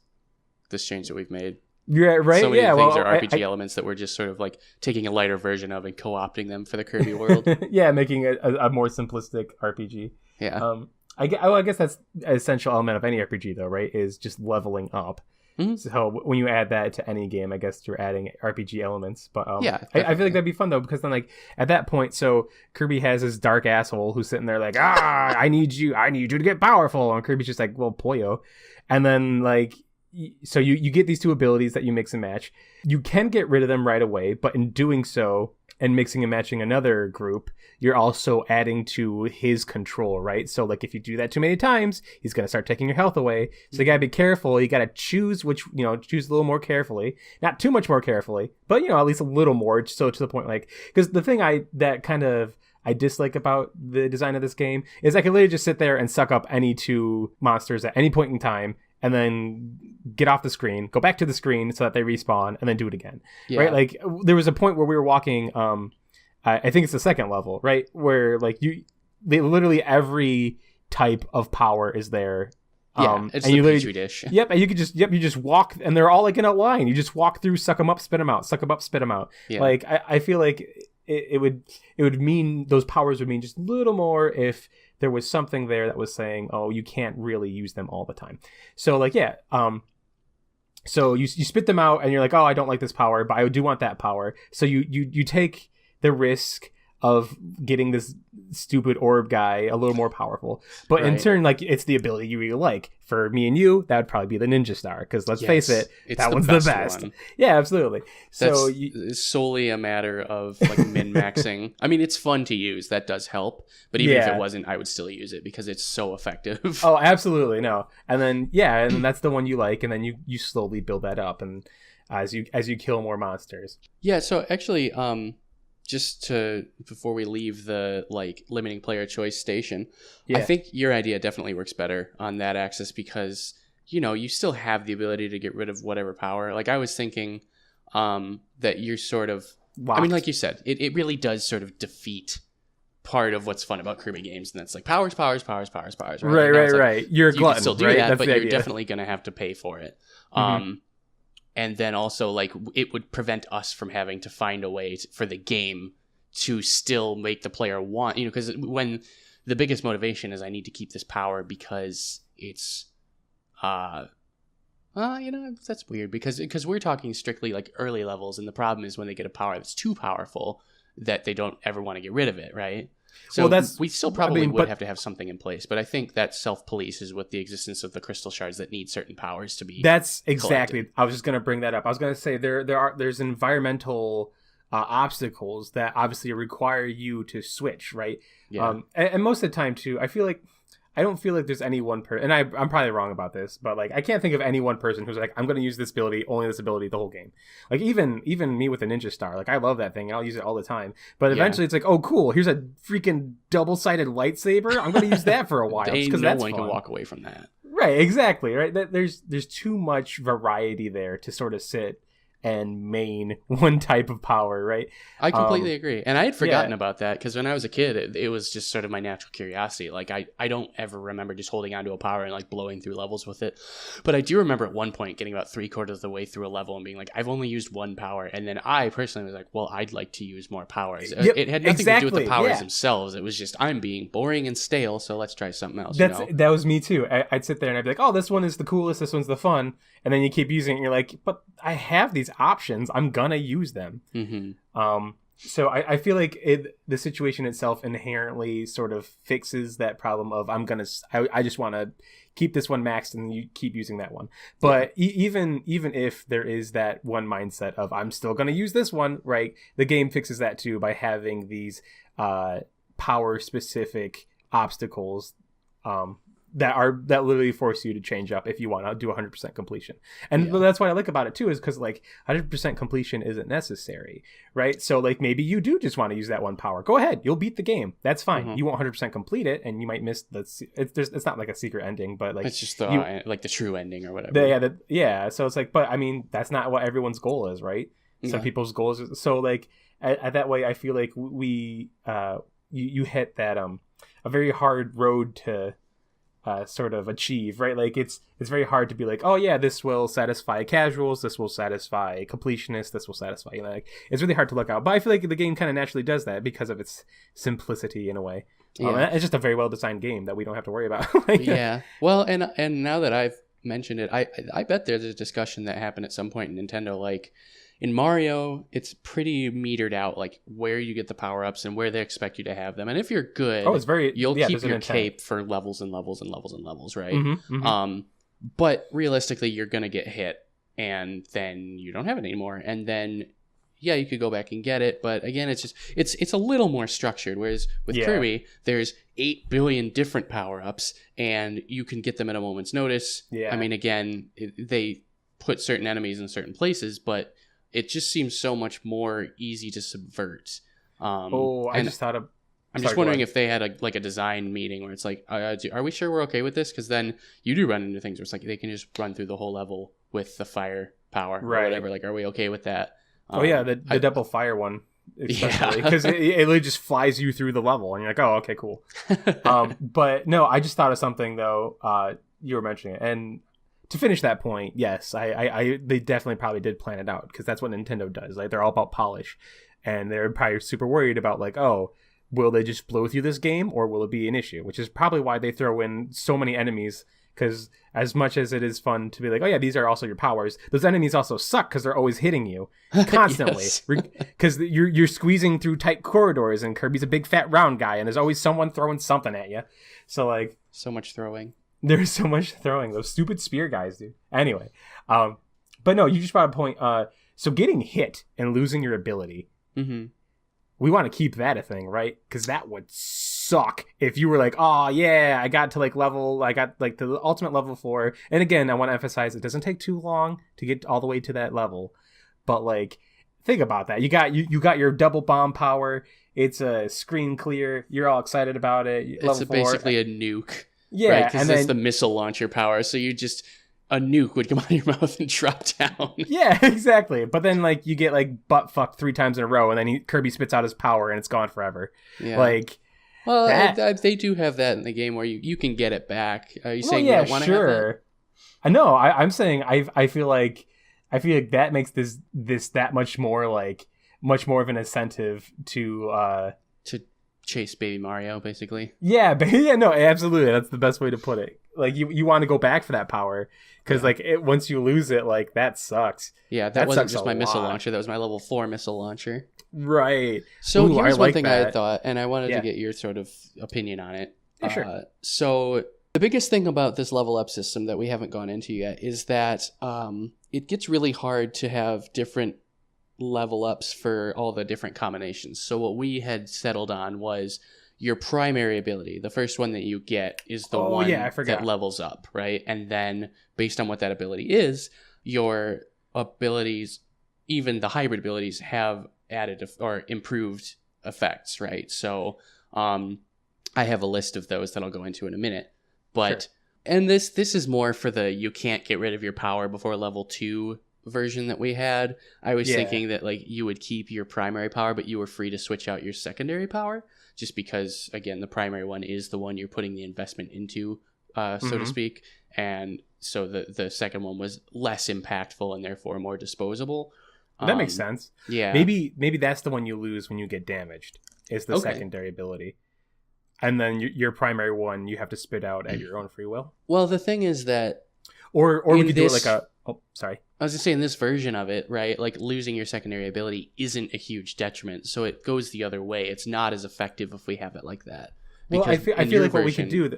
change that we've made. Yeah, right. So many things are RPG elements that we're just sort of like taking a lighter version of and co-opting them for the Kirby world. Yeah, making a more simplistic RPG. Yeah. I guess that's an essential element of any RPG, though, right? Is just leveling up. Mm-hmm. So when you add that to any game, I guess you're adding RPG elements. But I feel like that'd be fun though, because then like at that point, so Kirby has this dark asshole who's sitting there like, I need you to get powerful, and Kirby's just like, well, Poyo, and then like, so you get these two abilities that you mix and match. You can get rid of them right away, but in doing so and mixing and matching another group, you're also adding to his control, right? So like if you do that too many times, he's going to start taking your health away. So you got to be careful. You got to choose choose a little more carefully, not too much more carefully, but at least a little more. So to the point, like, because the thing I dislike about the design of this game is I can literally just sit there and suck up any 2 monsters at any point in time, and then get off the screen, go back to the screen so that they respawn, and then do it again. Yeah. Right? Like, there was a point where we were walking, I think it's the second level, right? Where, like, literally every type of power is there. It's the Petri dish. Yep, and you just walk, and they're all, like, in a line. You just walk through, suck them up, spit them out, suck them up, spit them out. Yeah. Like, I feel like it would mean, those powers would mean just a little more if there was something there that was saying, oh, you can't really use them all the time. So like, so you spit them out and you're like, oh, I don't like this power, but I do want that power. So you take the risk of getting this stupid orb guy a little more powerful, but in turn, like, it's the ability you really like. For me and you, that would probably be the Ninja Star, because let's face it, that one's the best one. Yeah, absolutely. So it's solely a matter of like min-maxing. I mean, it's fun to use, that does help, but even if it wasn't, I would still use it because it's so effective. Oh, absolutely. No. And then and that's the one you like, and then you slowly build that up, and as you kill more monsters. Yeah, so actually before we leave the like limiting player choice station, I think your idea definitely works better on that axis because, you know, you still have the ability to get rid of whatever power. Like I was thinking that you're sort of, locked. I mean, like you said, it really does sort of defeat part of what's fun about Kirby games, and that's like powers, right? Right. You're a glutton, you can still do right? that, That's but the you're idea. definitely going to have to pay for it. And then also, like, it would prevent us from having to find a way for the game to still make the player want, you know, because when the biggest motivation is I need to keep this power because it's, you know, that's weird because we're talking strictly like early levels, and the problem is when they get a power that's too powerful that they don't ever want to get rid of it, right? So we still probably would have to have something in place, but I think that self-police is with the existence of the crystal shards that need certain powers to be. That's exactly. Collected. I was just going to bring that up. I was going to say there's environmental obstacles that obviously require you to switch, right? Yeah. And most of the time too, I don't feel like there's any one person, and I'm probably wrong about this, but like I can't think of any one person who's like, I'm going to use this ability, only this ability, the whole game. Like even me with a ninja star, like I love that thing, I'll use it all the time. But eventually it's like, oh cool, here's a freaking double-sided lightsaber. I'm going to use that for a while because no one can walk away from that. Right, exactly. Right, there's too much variety there to sort of sit and main one type of power, right? I completely agree. And I had forgotten about that because when I was a kid, it was just sort of my natural curiosity. Like, I don't ever remember just holding onto a power and, like, blowing through levels with it. But I do remember at one point getting about 3/4 of the way through a level and being like, I've only used one power. And then I personally was like, well, I'd like to use more powers. Yep, it had nothing to do with the powers themselves. It was just, I'm being boring and stale, so let's try something else. That was me too. I'd sit there and I'd be like, oh, this one is the coolest, this one's the fun. And then you keep using it and you're like, but I have these options. I'm gonna use them. So I feel like the situation itself inherently sort of fixes that problem of I just want to keep this one maxed and you keep using that one. But even if there is that one mindset of I'm still gonna use this one, right? The game fixes that too by having these power specific obstacles that literally force you to change up if you want to do 100% completion. And that's what I like about it too, is because like 100% completion isn't necessary, right? So like maybe you do just want to use that one power. Go ahead, you'll beat the game. That's fine. You won't 100% complete it, and you might miss it's not like a secret ending, but like it's just like the true ending or whatever. So it's like, but I mean that's not what everyone's goal is, right? Some people's goals is, so like at that way I feel like we you hit that a very hard road to sort of achieve, right? Like it's very hard to be like, oh yeah, this will satisfy casuals, this will satisfy completionists, this will satisfy, you know, like it's really hard to look out. But I feel like the game kind of naturally does that because of its simplicity in a way. It's just a very well designed game that we don't have to worry about. Well, and now that I've mentioned it, I bet there's a discussion that happened at some point in Nintendo, like in Mario, it's pretty metered out, like where you get the power-ups and where they expect you to have them. And if you're good, you'll keep your cape for levels and levels and levels and levels, right? But realistically, you're going to get hit, and then you don't have it anymore. And then, you could go back and get it. But again, it's a little more structured. Whereas with Kirby, there's 8 billion different power-ups, and you can get them at a moment's notice. I mean, again, they put certain enemies in certain places, but it just seems so much more easy to subvert. I'm just wondering if they had a design meeting where it's like, are we sure we're okay with this? Because then you do run into things where it's like they can just run through the whole level with the fire power or whatever. Like, are we okay with that? The double fire one, especially because it literally just flies you through the level, and you're like, oh, okay, cool. But no, I just thought of something though. You were mentioning it, and to finish that point, yes, they definitely probably did plan it out because that's what Nintendo does. Like they're all about polish, and they're probably super worried about like, oh, will they just blow through this game or will it be an issue? Which is probably why they throw in so many enemies. Because as much as it is fun to be like, oh yeah, these are also your powers, those enemies also suck because they're always hitting you constantly. Because you're squeezing through tight corridors, and Kirby's a big fat round guy, and there's always someone throwing something at you. So like, so much throwing. There's so much throwing. Those stupid spear guys, dude. Anyway, but no, you just brought a point. So getting hit and losing your ability, we want to keep that a thing, right? Because that would suck if you were like, oh yeah, I got to like the ultimate level 4. And again, I want to emphasize it doesn't take too long to get all the way to that level, but like think about that. You got your double bomb power. It's a screen clear. You're all excited about it. It's basically a nuke. Yeah, right? Because that's the missile launcher power. So you just a nuke would come out of your mouth and drop down. Yeah, exactly. But then like you get like butt fucked 3 times in a row, and then Kirby spits out his power, and it's gone forever. Yeah. Like, well, they do have that in the game where you can get it back. Are you saying yeah, you don't want to have that? I know. I'm saying I feel like that makes this that much more of an incentive to chase Baby Mario, basically. Yeah, no, absolutely. That's the best way to put it. Like you want to go back for that power because once you lose it, like that sucks. Yeah, that wasn't just my missile launcher. That was my level 4 missile launcher. Right. So here's one thing I had thought, and I wanted to get your sort of opinion on it. Yeah, sure. So the biggest thing about this level up system that we haven't gone into yet is that it gets really hard to have different level ups for all the different combinations. So what we had settled on was your primary ability. The first one that you get is the one that levels up, right? And then based on what that ability is, your abilities, even the hybrid abilities, have added or improved effects, right? So I have a list of those that I'll go into in a minute. But and this is more for the you can't get rid of your power before level 2 version that we had. I was thinking that like you would keep your primary power, but you were free to switch out your secondary power, just because again the primary one is the one you're putting the investment into, so to speak, and so the second one was less impactful and therefore more disposable. That makes sense. Yeah, maybe that's the one you lose when you get damaged. Is the secondary ability. And then your primary one you have to spit out at your own free will. Well, the thing is that or we could do it like a sorry. I was just saying this version of it, right? Like losing your secondary ability isn't a huge detriment, so it goes the other way. It's not as effective if we have it like that. Well, I feel like what we could do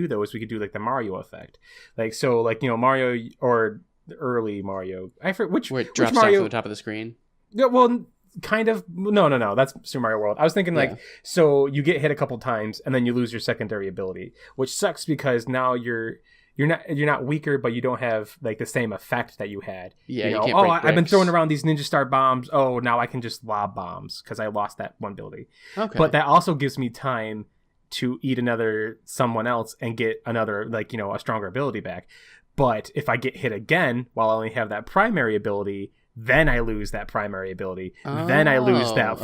though is we could do like the Mario effect, like so, like Mario or the early Mario. I forget which where it drops Mario... down from the top of the screen. Yeah, well, kind of. No. That's Super Mario World. I was thinking so you get hit a couple times and then you lose your secondary ability, which sucks because now you're not weaker, but you don't have like the same effect that you had. Yeah, you can't break I've been throwing around these Ninja Star bombs. Oh, now I can just lob bombs because I lost that one ability. Okay. But that also gives me time to eat someone else and get another a stronger ability back. But if I get hit again while I only have that primary ability, then I lose that primary ability. Then I lose that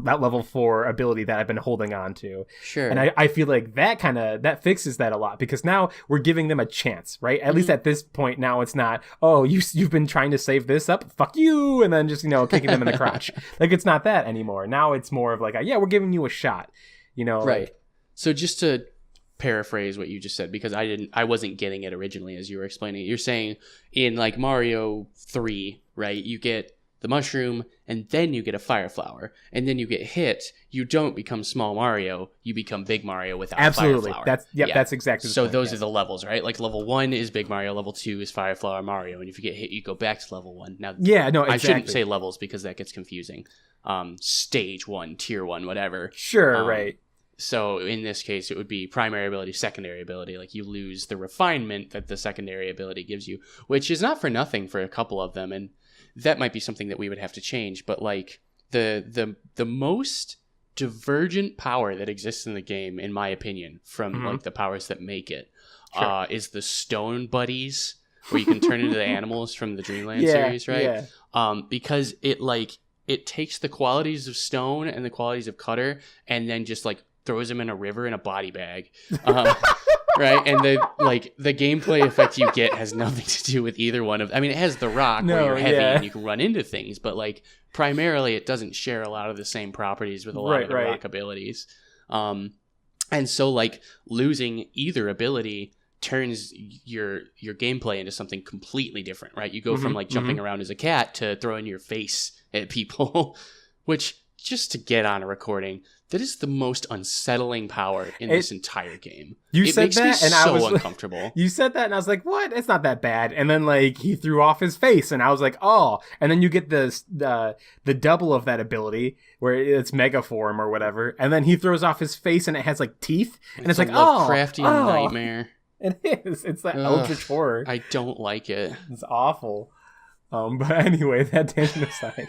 level 4 ability that I've been holding on to. Sure. And I feel like that fixes that a lot because now we're giving them a chance, right? At least at this point now it's not, oh, you've been trying to save this up, fuck you, and then just kicking them in the crotch. Like it's not that anymore. Now it's more of like, we're giving you a shot, Right. So just to paraphrase what you just said, because I wasn't getting it originally as you were explaining it. You're saying in like Mario 3, right, you get the mushroom and then you get a fire flower and then you get hit, you don't become small Mario, you become big Mario without fire flower. That's exactly so those are the levels, right? Like level 1 is big Mario, level 2 is fire flower Mario, and if you get hit you go back to level 1. Now exactly. I shouldn't say levels because that gets confusing. Stage 1, tier 1, whatever. Sure, right. So in this case, it would be primary ability, secondary ability. Like you lose the refinement that the secondary ability gives you, which is not for nothing for a couple of them. And that might be something that we would have to change. But like the most divergent power that exists in the game, in my opinion, from like the powers that make it, is the stone buddies, where you can turn into the animals from the Dreamland series, right? Yeah. Because it takes the qualities of stone and the qualities of cutter and then just like throws them in a river in a body bag, right? And the gameplay effect you get has nothing to do with either one of. I mean, it has the rock where you're heavy and you can run into things, but like primarily it doesn't share a lot of the same properties with a lot of the rock abilities. And so like losing either ability turns your gameplay into something completely different, right? You go from like jumping around as a cat to throwing your face at people, which, just to get on a recording, that is the most unsettling power in this entire game. It said makes that, me and so I was uncomfortable. You said that, and I was like, "What? It's not that bad." And then, like, he threw off his face, and I was like, "Oh!" And then you get the double of that ability, where it's Mega Form or whatever, and then he throws off his face, and it has like teeth, and it's like, Lovecraftian nightmare. It is. It's that eldritch horror. I don't like it. It's awful. But anyway, that tangent aside.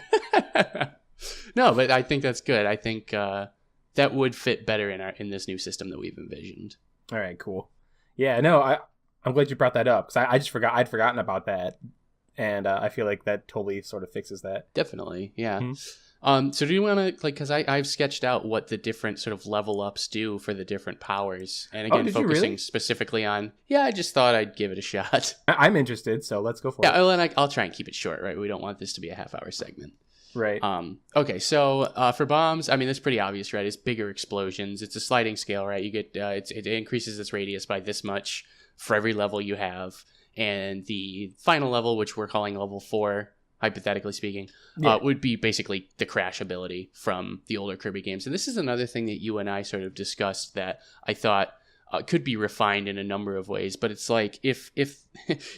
No, but I think that's good. I think that would fit better in this new system that we've envisioned. All right, cool. Yeah, no, I'm glad you brought that up, because I just forgot. I'd forgotten about that, and I feel like that totally sort of fixes that. Definitely, yeah. Mm-hmm. So do you want to, like, because I've sketched out what the different sort of level ups do for the different powers, and again, focusing specifically on. Yeah, I just thought I'd give it a shot. I'm interested, so let's go for it. Yeah, well, and I'll try and keep it short, right? We don't want this to be a half-hour segment. Right. Okay, so for bombs, I mean, that's pretty obvious, right? It's bigger explosions. It's a sliding scale, right? You get it increases its radius by this much for every level you have, and the final level, which we're calling level 4, hypothetically speaking, would be basically the crash ability from the older Kirby games. And this is another thing that you and I sort of discussed that I thought could be refined in a number of ways, but it's like if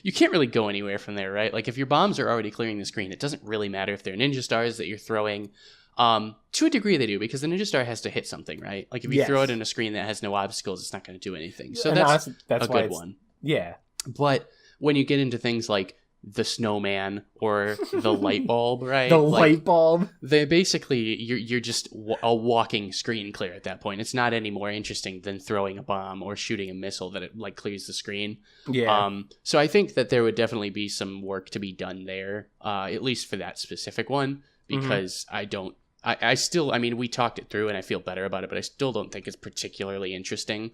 you can't really go anywhere from there, right? Like if your bombs are already clearing the screen, it doesn't really matter if they're ninja stars that you're throwing. To a degree they do, because the ninja star has to hit something, right? Like if you throw it in a screen that has no obstacles, it's not going to do anything. So that's a good one. Yeah. But when you get into things like the snowman or the light bulb, right? The light bulb. They basically, you're just a walking screen clear at that point. It's not any more interesting than throwing a bomb or shooting a missile that it like clears the screen. Yeah. So I think that there would definitely be some work to be done there, at least for that specific one, because I still, I mean, we talked it through and I feel better about it, but I still don't think it's particularly interesting.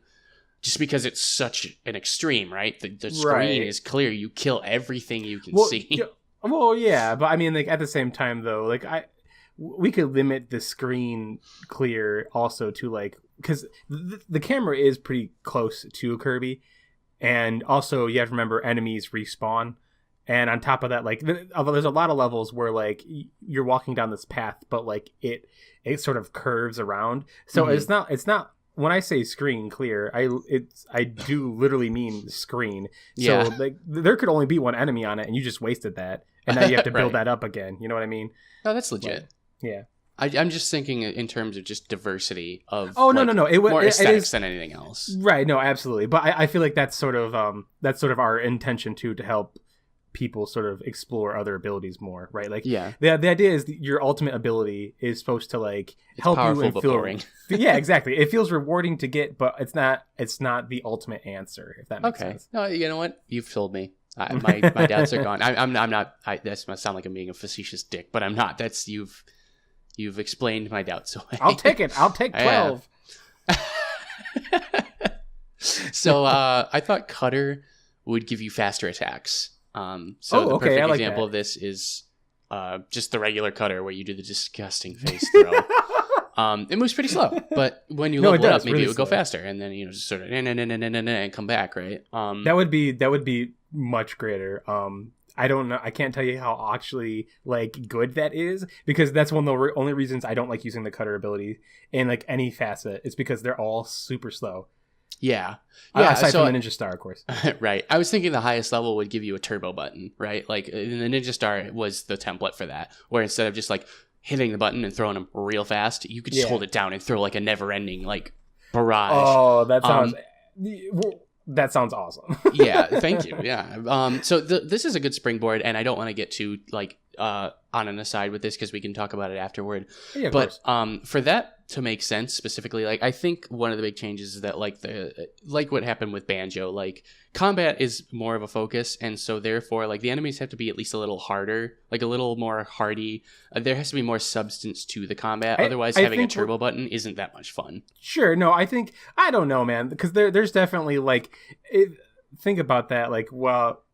Just because it's such an extreme, right? The screen is clear. You kill everything you can see. Well, yeah, but I mean, like at the same time, though, like we could limit the screen clear also to like, because the camera is pretty close to Kirby, and also you have to remember enemies respawn, and on top of that, like there's a lot of levels where like you're walking down this path, but like it sort of curves around, so it's not. When I say screen clear, I do literally mean screen. So like there could only be one enemy on it, and you just wasted that, and now you have to build that up again. You know what I mean? No, that's legit. But, yeah, I'm just thinking in terms of just diversity of. Oh no, more aesthetics than anything else. Right? No, absolutely. But I feel like that's sort of our intention too, to help people sort of explore other abilities more, right? Like the idea is that your ultimate ability is supposed to like help you and feel boring. Yeah, exactly. It feels rewarding to get, but it's not the ultimate answer, if that makes sense. No, you know what? You've told me. My doubts are gone. I'm not. That must sound like I'm being a facetious dick, but I'm not. That's you've explained my doubts away. I'll take it. I'll take 12. So I thought Cutter would give you faster attacks. The perfect example of this is just the regular Cutter where you do the disgusting face throw. It moves pretty slow, but when you level it up, maybe really it would go faster, and then just sort of and come back, right? That would be much greater. I don't know. I can't tell you how actually like good that is, because that's one of the only reasons I don't like using the Cutter ability in like any facet. It's because they're all super slow. Yeah. Aside from the Ninja Star, of course. Right. I was thinking the highest level would give you a turbo button, right? Like the Ninja Star was the template for that, where instead of just like hitting the button and throwing them real fast, you could just hold it down and throw like a never-ending like barrage. Oh, that sounds awesome. Yeah. Thank you. Yeah. So this is a good springboard, and I don't want to get too like on an aside with this because we can talk about it afterward. Yeah, but for that to make sense specifically, like I think one of the big changes is that like what happened with Banjo, like combat is more of a focus, and so therefore like the enemies have to be at least a little harder, like a little more hardy. There has to be more substance to the combat. Otherwise, having a turbo button isn't that much fun. Sure. No, I don't know, man, because there's definitely like think about that, like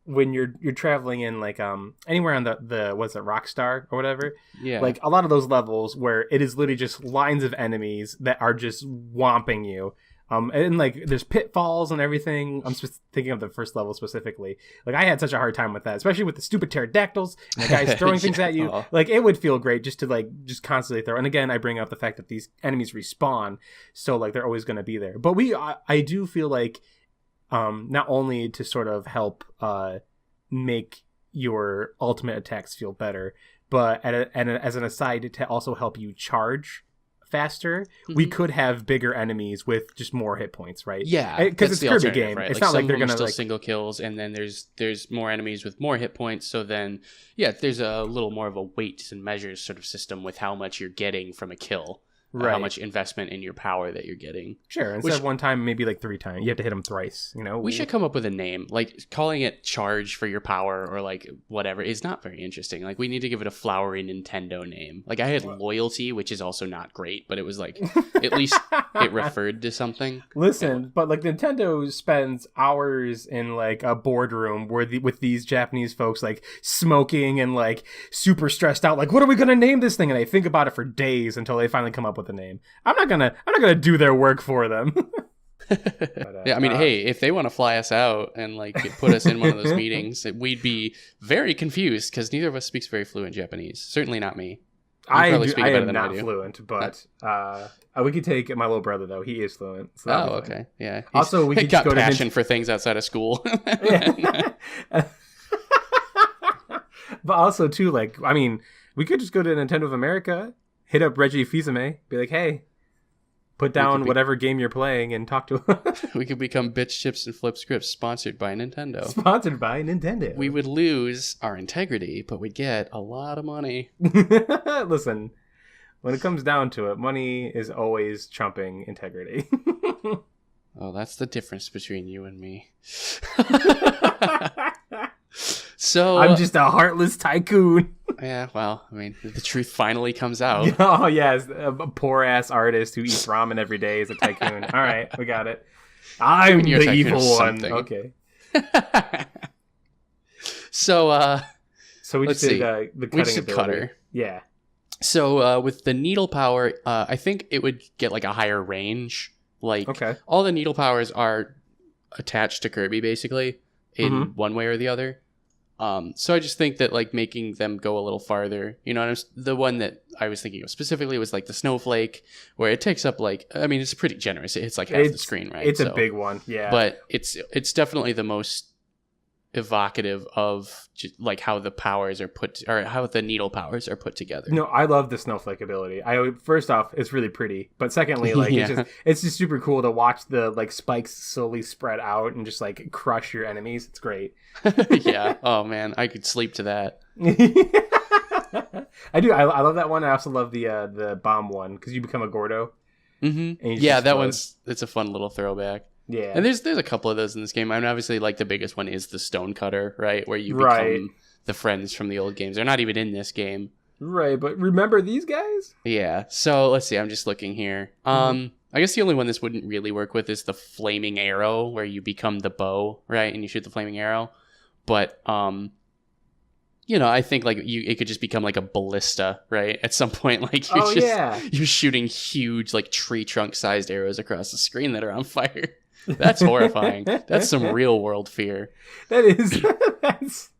when you're traveling in like anywhere on the what's it, Rockstar or whatever, like a lot of those levels where it is literally just lines of enemies that are just whomping you, and like there's pitfalls and everything. I'm just thinking of the first level specifically. Like I had such a hard time with that, especially with the stupid pterodactyls and the guys throwing things at you. Like it would feel great just to like just constantly throw. And again, I bring up the fact that these enemies respawn, so like they're always going to be there. But I do feel like not only to sort of help make your ultimate attacks feel better, but as an aside to also help you charge faster, we could have bigger enemies with just more hit points, right? Yeah, because it's Kirby game. Right? It's like not like they're gonna still like single kills, and then there's more enemies with more hit points. So then, there's a little more of a weights and measures sort of system with how much you're getting from a kill. Right. How much investment in your power that you're getting. Sure. Instead of one time, maybe like 3 times. You have to hit them thrice, you know? We should come up with a name. Like, calling it charge for your power or, like, whatever is not very interesting. Like, we need to give it a flowery Nintendo name. Like, I had loyalty, which is also not great, but it was like, at least it referred to something. Listen, but, like, Nintendo spends hours in, like, a boardroom with these Japanese folks, like, smoking and, like, super stressed out. Like, what are we going to name this thing? And they think about it for days until they finally come up with the name. I'm not gonna do their work for them. But, yeah, I mean, hey, if they want to fly us out and like put us in one of those meetings, we'd be very confused because neither of us speaks very fluent Japanese. Certainly not me. I am not fluent, but we could take my little brother though. He is fluent. So okay, yeah. Also, we could got go passion for things outside of school. But also too, like, I mean, we could just go to Nintendo of America. Hit up Reggie Fils-Aimé, be like, hey, put down whatever game you're playing and talk to him. We could become Bitch Chips and Flip Scripts, sponsored by Nintendo. Sponsored by Nintendo. We would lose our integrity, but we'd get a lot of money. Listen, when it comes down to it, money is always trumping integrity. Oh, that's the difference between you and me. So I'm just a heartless tycoon. Yeah, well, I mean, the truth finally comes out. Oh, yes, a poor-ass artist who eats ramen every day is a tycoon. All right, we got it. I'm the evil one. Okay. So we just did the cutting ability. Cutter. Yeah. So with the needle power, I think it would get like a higher range. Like, all the needle powers are attached to Kirby, basically, in one way or the other. So I just think that like making them go a little farther, you know, the one that I was thinking of specifically was like the snowflake, where it takes up like, I mean, it's pretty generous. It's like half the screen, right? It's a big one, yeah. But it's definitely the most evocative of like how the powers are or how the needle powers are put together. No, I love the snowflake ability. First off, it's really pretty, but secondly, like it's just super cool to watch the like spikes slowly spread out and just like crush your enemies. It's great. Yeah. Oh man, I could sleep to that. I do. I love that one. I also love the bomb one because you become a Gordo. Mm-hmm. Yeah, that it's a fun little throwback. Yeah, and there's a couple of those in this game. I mean, obviously, like the biggest one is the stone cutter, right? Where you become the friends from the old games. They're not even in this game, right? But remember these guys? Yeah. So let's see. I'm just looking here. I guess the only one this wouldn't really work with is the flaming arrow, where you become the bow, right? And you shoot the flaming arrow. But you know, I think like it could just become like a ballista, right? At some point, like you're shooting huge like tree trunk sized arrows across the screen that are on fire. That's horrifying. That's some real world fear. That is.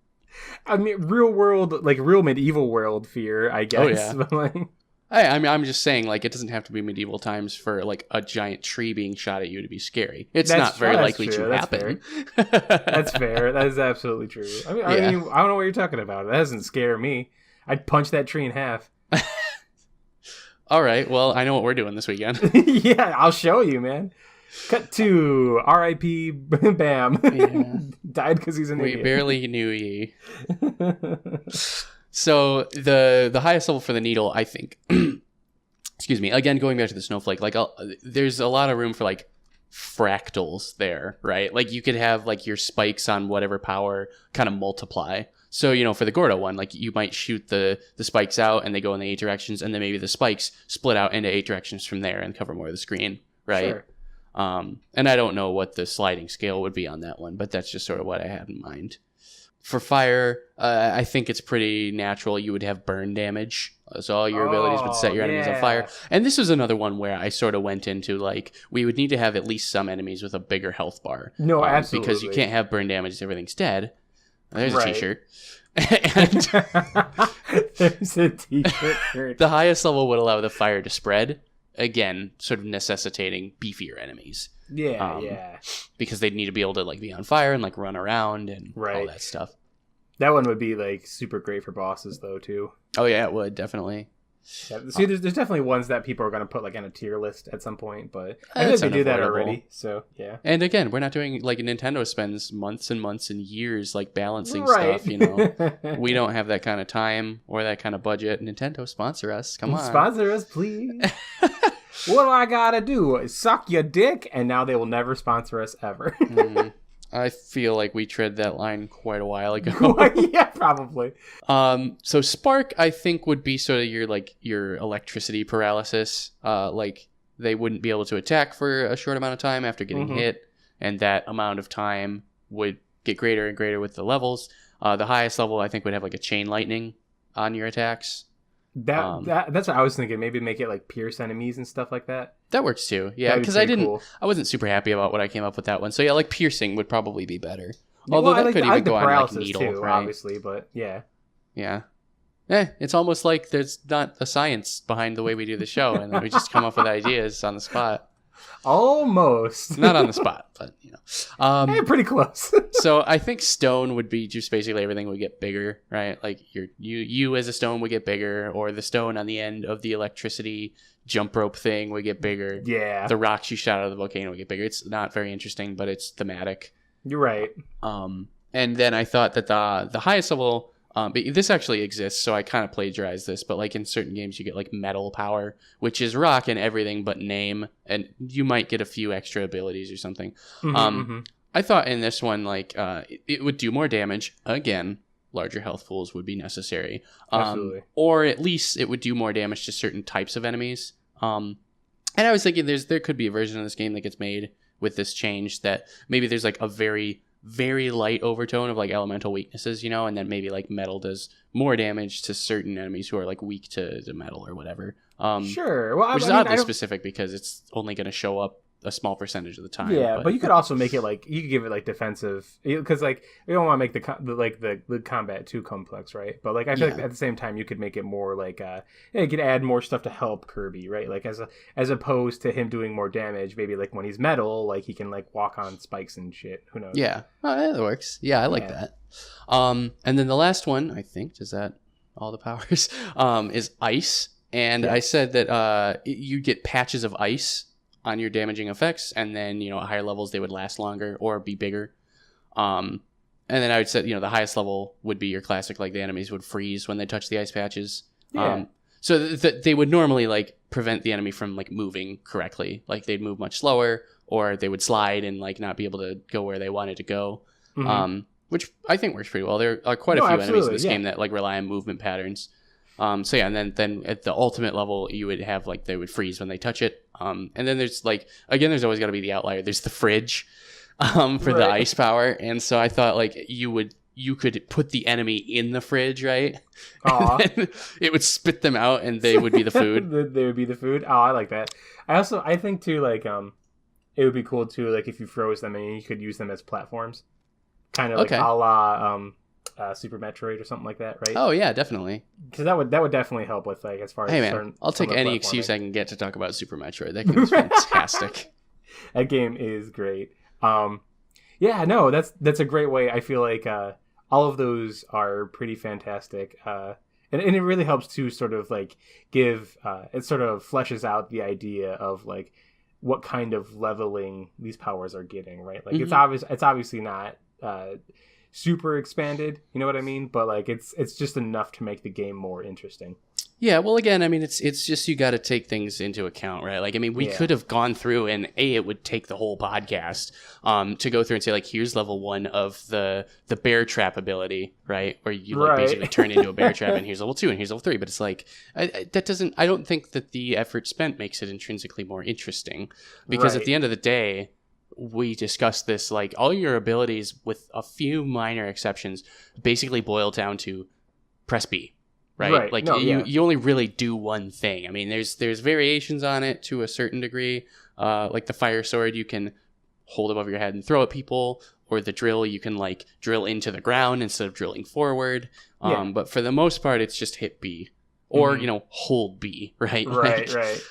I mean, real world, like real medieval world fear, I guess. Oh yeah. I mean, I'm just saying, like, it doesn't have to be medieval times for like a giant tree being shot at you to be scary. It's not very likely to happen. That's fair. That is absolutely true. I mean, I don't know what you're talking about. That doesn't scare me. I'd punch that tree in half. All right. Well, I know what we're doing this weekend. Yeah, I'll show you, man. Cut to R.I.P. Bam. Yeah. Died because he's an idiot. We barely knew ye. So the highest level for the needle, I think. Excuse me. Again, going back to the snowflake, like there's a lot of room for like fractals there, right? Like you could have like your spikes on whatever power kind of multiply. So, you know, for the Gordo one, like you might shoot the spikes out and they go in the 8 directions, and then maybe the spikes split out into 8 directions from there and cover more of the screen, right? Sure. And I don't know what the sliding scale would be on that one, but that's just sort of what I had in mind. For fire, I think it's pretty natural. You would have burn damage. So all your abilities would set your enemies on fire. And this was another one where I sort of went into, like, we would need to have at least some enemies with a bigger health bar. No, absolutely. Because you can't have burn damage if everything's dead. There's a t-shirt. And there's a t-shirt. The highest level would allow the fire to spread. Again, sort of necessitating beefier enemies. Yeah. Because they'd need to be able to like be on fire and like run around and all that stuff. That one would be like super great for bosses though too. Oh yeah, it would definitely. Yeah, see, there's definitely ones that people are going to put like on a tier list at some point, but I think they do that already. So yeah. And again, we're not doing like Nintendo spends months and months and years like balancing stuff. You know, we don't have that kind of time or that kind of budget. Nintendo, sponsor us. Come on, sponsor us, please. What do I gotta do? Suck your dick, and now they will never sponsor us ever. I feel like we tread that line quite a while ago. Yeah, probably. So Spark, I think, would be sort of your electricity paralysis. Like they wouldn't be able to attack for a short amount of time after getting hit, and that amount of time would get greater and greater with the levels. The highest level, I think, would have like a chain lightning on your attacks. That's what I was thinking. Maybe make it like pierce enemies and stuff like that. That works too. Yeah, because I wasn't super happy about what I came up with that one. So yeah, like piercing would probably be better. Although that could even go on like needle, too, right? Obviously, but yeah. Yeah. It's almost like there's not a science behind the way we do the show, and then we just come up with ideas on the spot. Almost. Not on the spot, but you know. Pretty close. So I think stone would be just basically everything would get bigger, right? Like you as a stone would get bigger, or the stone on the end of the electricity jump rope thing would get bigger. Yeah. The rocks you shot out of the volcano would get bigger. It's not very interesting, but it's thematic. You're right. And then I thought that the highest level, but this actually exists, so I kind of plagiarized this, but like in certain games you get like metal power, which is rock and everything but name, and you might get a few extra abilities or something. I thought in this one, like, it would do more damage. Again, larger health pools would be necessary. Absolutely. Or at least it would do more damage to certain types of enemies. And I was thinking there could be a version of this game that gets made with this change that maybe there's like a very, very light overtone of like elemental weaknesses, you know, and then maybe like metal does more damage to certain enemies who are like weak to metal or whatever. Sure. Well, which is oddly specific because it's only going to show up a small percentage of the time. Yeah, but you could also make it like you could give it like defensive, because like you don't want to make the combat too complex, right? But like I feel like at the same time you could make it more like you could add more stuff to help Kirby, right? Like as opposed to him doing more damage, maybe like when he's metal, like he can like walk on spikes and shit. Who knows? Yeah, that works. Yeah, I like that. And then the last one, I think, does that all the powers? Is ice, and I said that you get patches of ice on your damaging effects, and then at higher levels they would last longer or be bigger. And then I would say the highest level would be your classic, like the enemies would freeze when they touch the ice patches. So they would normally like prevent the enemy from like moving correctly, like they'd move much slower, or they would slide and like not be able to go where they wanted to go. Which I think works pretty well. There are quite a few enemies in this game that like rely on movement patterns. And then at the ultimate level, you would have like they would freeze when they touch it. And then there's like, again, there's always got to be the outlier. There's the fridge for the ice power. And so I thought like you could put the enemy in the fridge, right? And it would spit them out and they would be the food. They would be the food. Oh, I like that. I think too, like, it would be cool too, like if you froze them and you could use them as platforms. Kind of like a la Super Metroid or something like that, right? Oh yeah, definitely. Because that would definitely help with like as far as man, I'll take any excuse I can get to talk about Super Metroid. That game is fantastic. That game is great. That's a great way. I feel like all of those are pretty fantastic, and it really helps to sort of like give it sort of fleshes out the idea of like what kind of leveling these powers are getting, right? Like it's obviously not super expanded, you know what I mean? But like it's just enough to make the game more interesting. Yeah, well, again, I mean, it's just you got to take things into account, right? Like, I mean, we could have gone through and it would take the whole podcast to go through and say, like, here's level 1 of the bear trap ability, right? Where you like basically turn into a bear trap, and here's level 2 and here's level 3. But it's like I don't think that the effort spent makes it intrinsically more interesting, because at the end of the day, we discussed this, like all your abilities with a few minor exceptions basically boil down to press B. Right? Like you only really do one thing. I mean, there's variations on it to a certain degree. Like the fire sword, you can hold above your head and throw at people, or the drill, you can like drill into the ground instead of drilling forward. But for the most part, it's just hit B or, hold B, right? Right.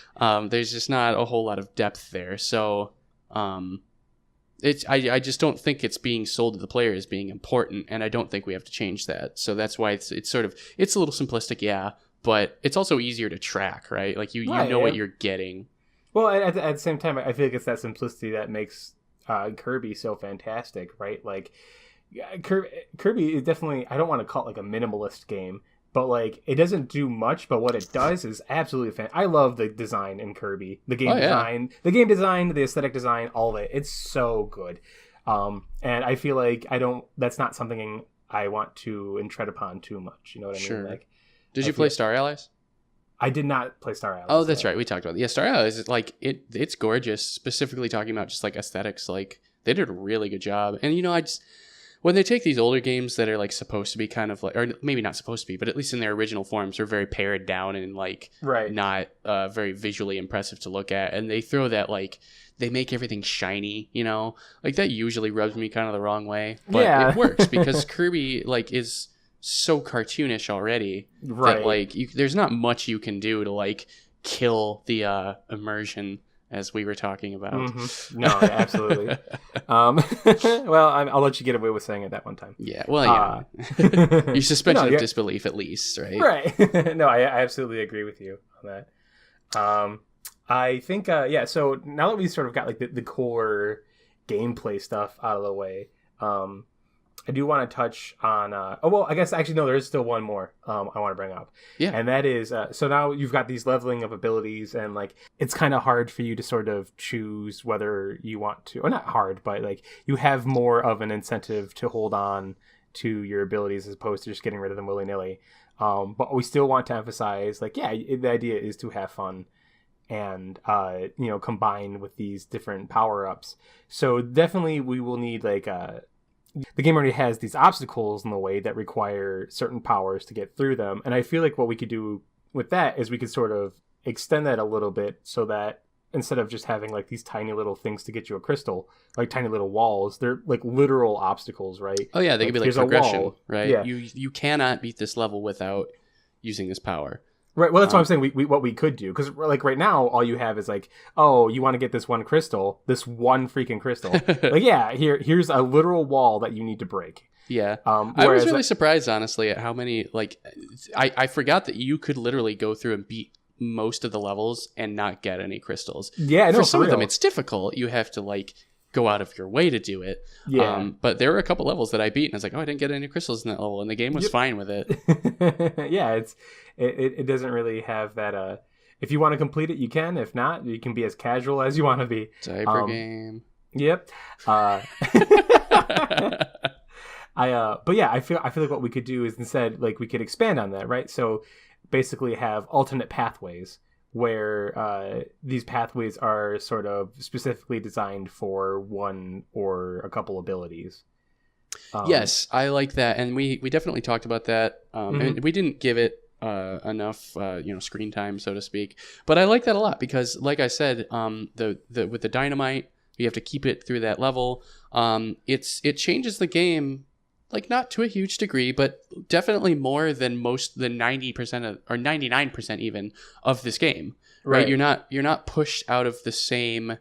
There's just not a whole lot of depth there. So, I just don't think it's being sold to the player as being important, and I don't think we have to change that. So that's why it's a little simplistic, but it's also easier to track, right? Like you know what you're getting. Well, at the same time, I feel like it's that simplicity that makes Kirby so fantastic, right? Like Kirby is definitely, I don't want to call it like a minimalist game, but like it doesn't do much, but what it does is absolutely fantastic. I love the design in Kirby, the game design, the aesthetic design, all of it. It's so good. And I feel like that's not something I want to tread upon too much. You know what I mean? Like, did you play Star Allies? I did not play Star Allies. Oh, that's right. We talked about it. Yeah, Star Allies is like it's gorgeous. Specifically talking about just like aesthetics, like they did a really good job. And when they take these older games that are like supposed to be kind of like, or maybe not supposed to be, but at least in their original forms, are very pared down and like not very visually impressive to look at, and they throw that like they make everything shiny, like that usually rubs me kind of the wrong way, but it works because Kirby like is so cartoonish already that like there's not much you can do to like kill the immersion, as we were talking about. Mm-hmm. No, yeah, absolutely. Well, I'll let you get away with saying it that one time. Yeah, well, yeah. Your suspension of disbelief, at least, right? Right. No, I absolutely agree with you on that. I think, so now that we sort of got like the core gameplay stuff out of the way, I do want to touch on, I guess actually, no, there is still one more I want to bring up. Yeah. And that is, so now you've got these leveling of abilities, and like, it's kind of hard for you to sort of choose whether you want to, or not hard, but like, you have more of an incentive to hold on to your abilities as opposed to just getting rid of them willy-nilly. But we still want to emphasize, like, the idea is to have fun and combine with these different power-ups. So definitely we will need like the game already has these obstacles in the way that require certain powers to get through them, and I feel like what we could do with that is we could sort of extend that a little bit, so that instead of just having like these tiny little things to get you a crystal, like tiny little walls, they're like literal obstacles, right? Oh yeah, they could be like progression, right? Yeah. You cannot beat this level without using this power. Right. Well, that's what I'm saying. What we could do, because like right now, all you have is like, oh, you want to get this one freaking crystal. Like, here's a literal wall that you need to break. Yeah. I was really surprised, honestly, at how many, like, I forgot that you could literally go through and beat most of the levels and not get any crystals. Yeah. For some of them, it's difficult. You have to like go out of your way to do it. Yeah. But there were a couple levels that I beat, and I was like, oh, I didn't get any crystals in that level, and the game was fine with it. Yeah, it doesn't really have that. If you want to complete it, you can. If not, you can be as casual as you want to be. Diaper game. Yep. But yeah, I feel like what we could do is instead, like, we could expand on that, right? So basically have alternate pathways where these pathways are sort of specifically designed for one or a couple abilities. Yes, I like that, and we definitely talked about that. And we didn't give it enough screen time, so to speak, but I like that a lot because, like I said, with the dynamite, you have to keep it through that level. It changes the game, like not to a huge degree, but definitely more than 90% or 99% even of this game. Right? You're not pushed out of the same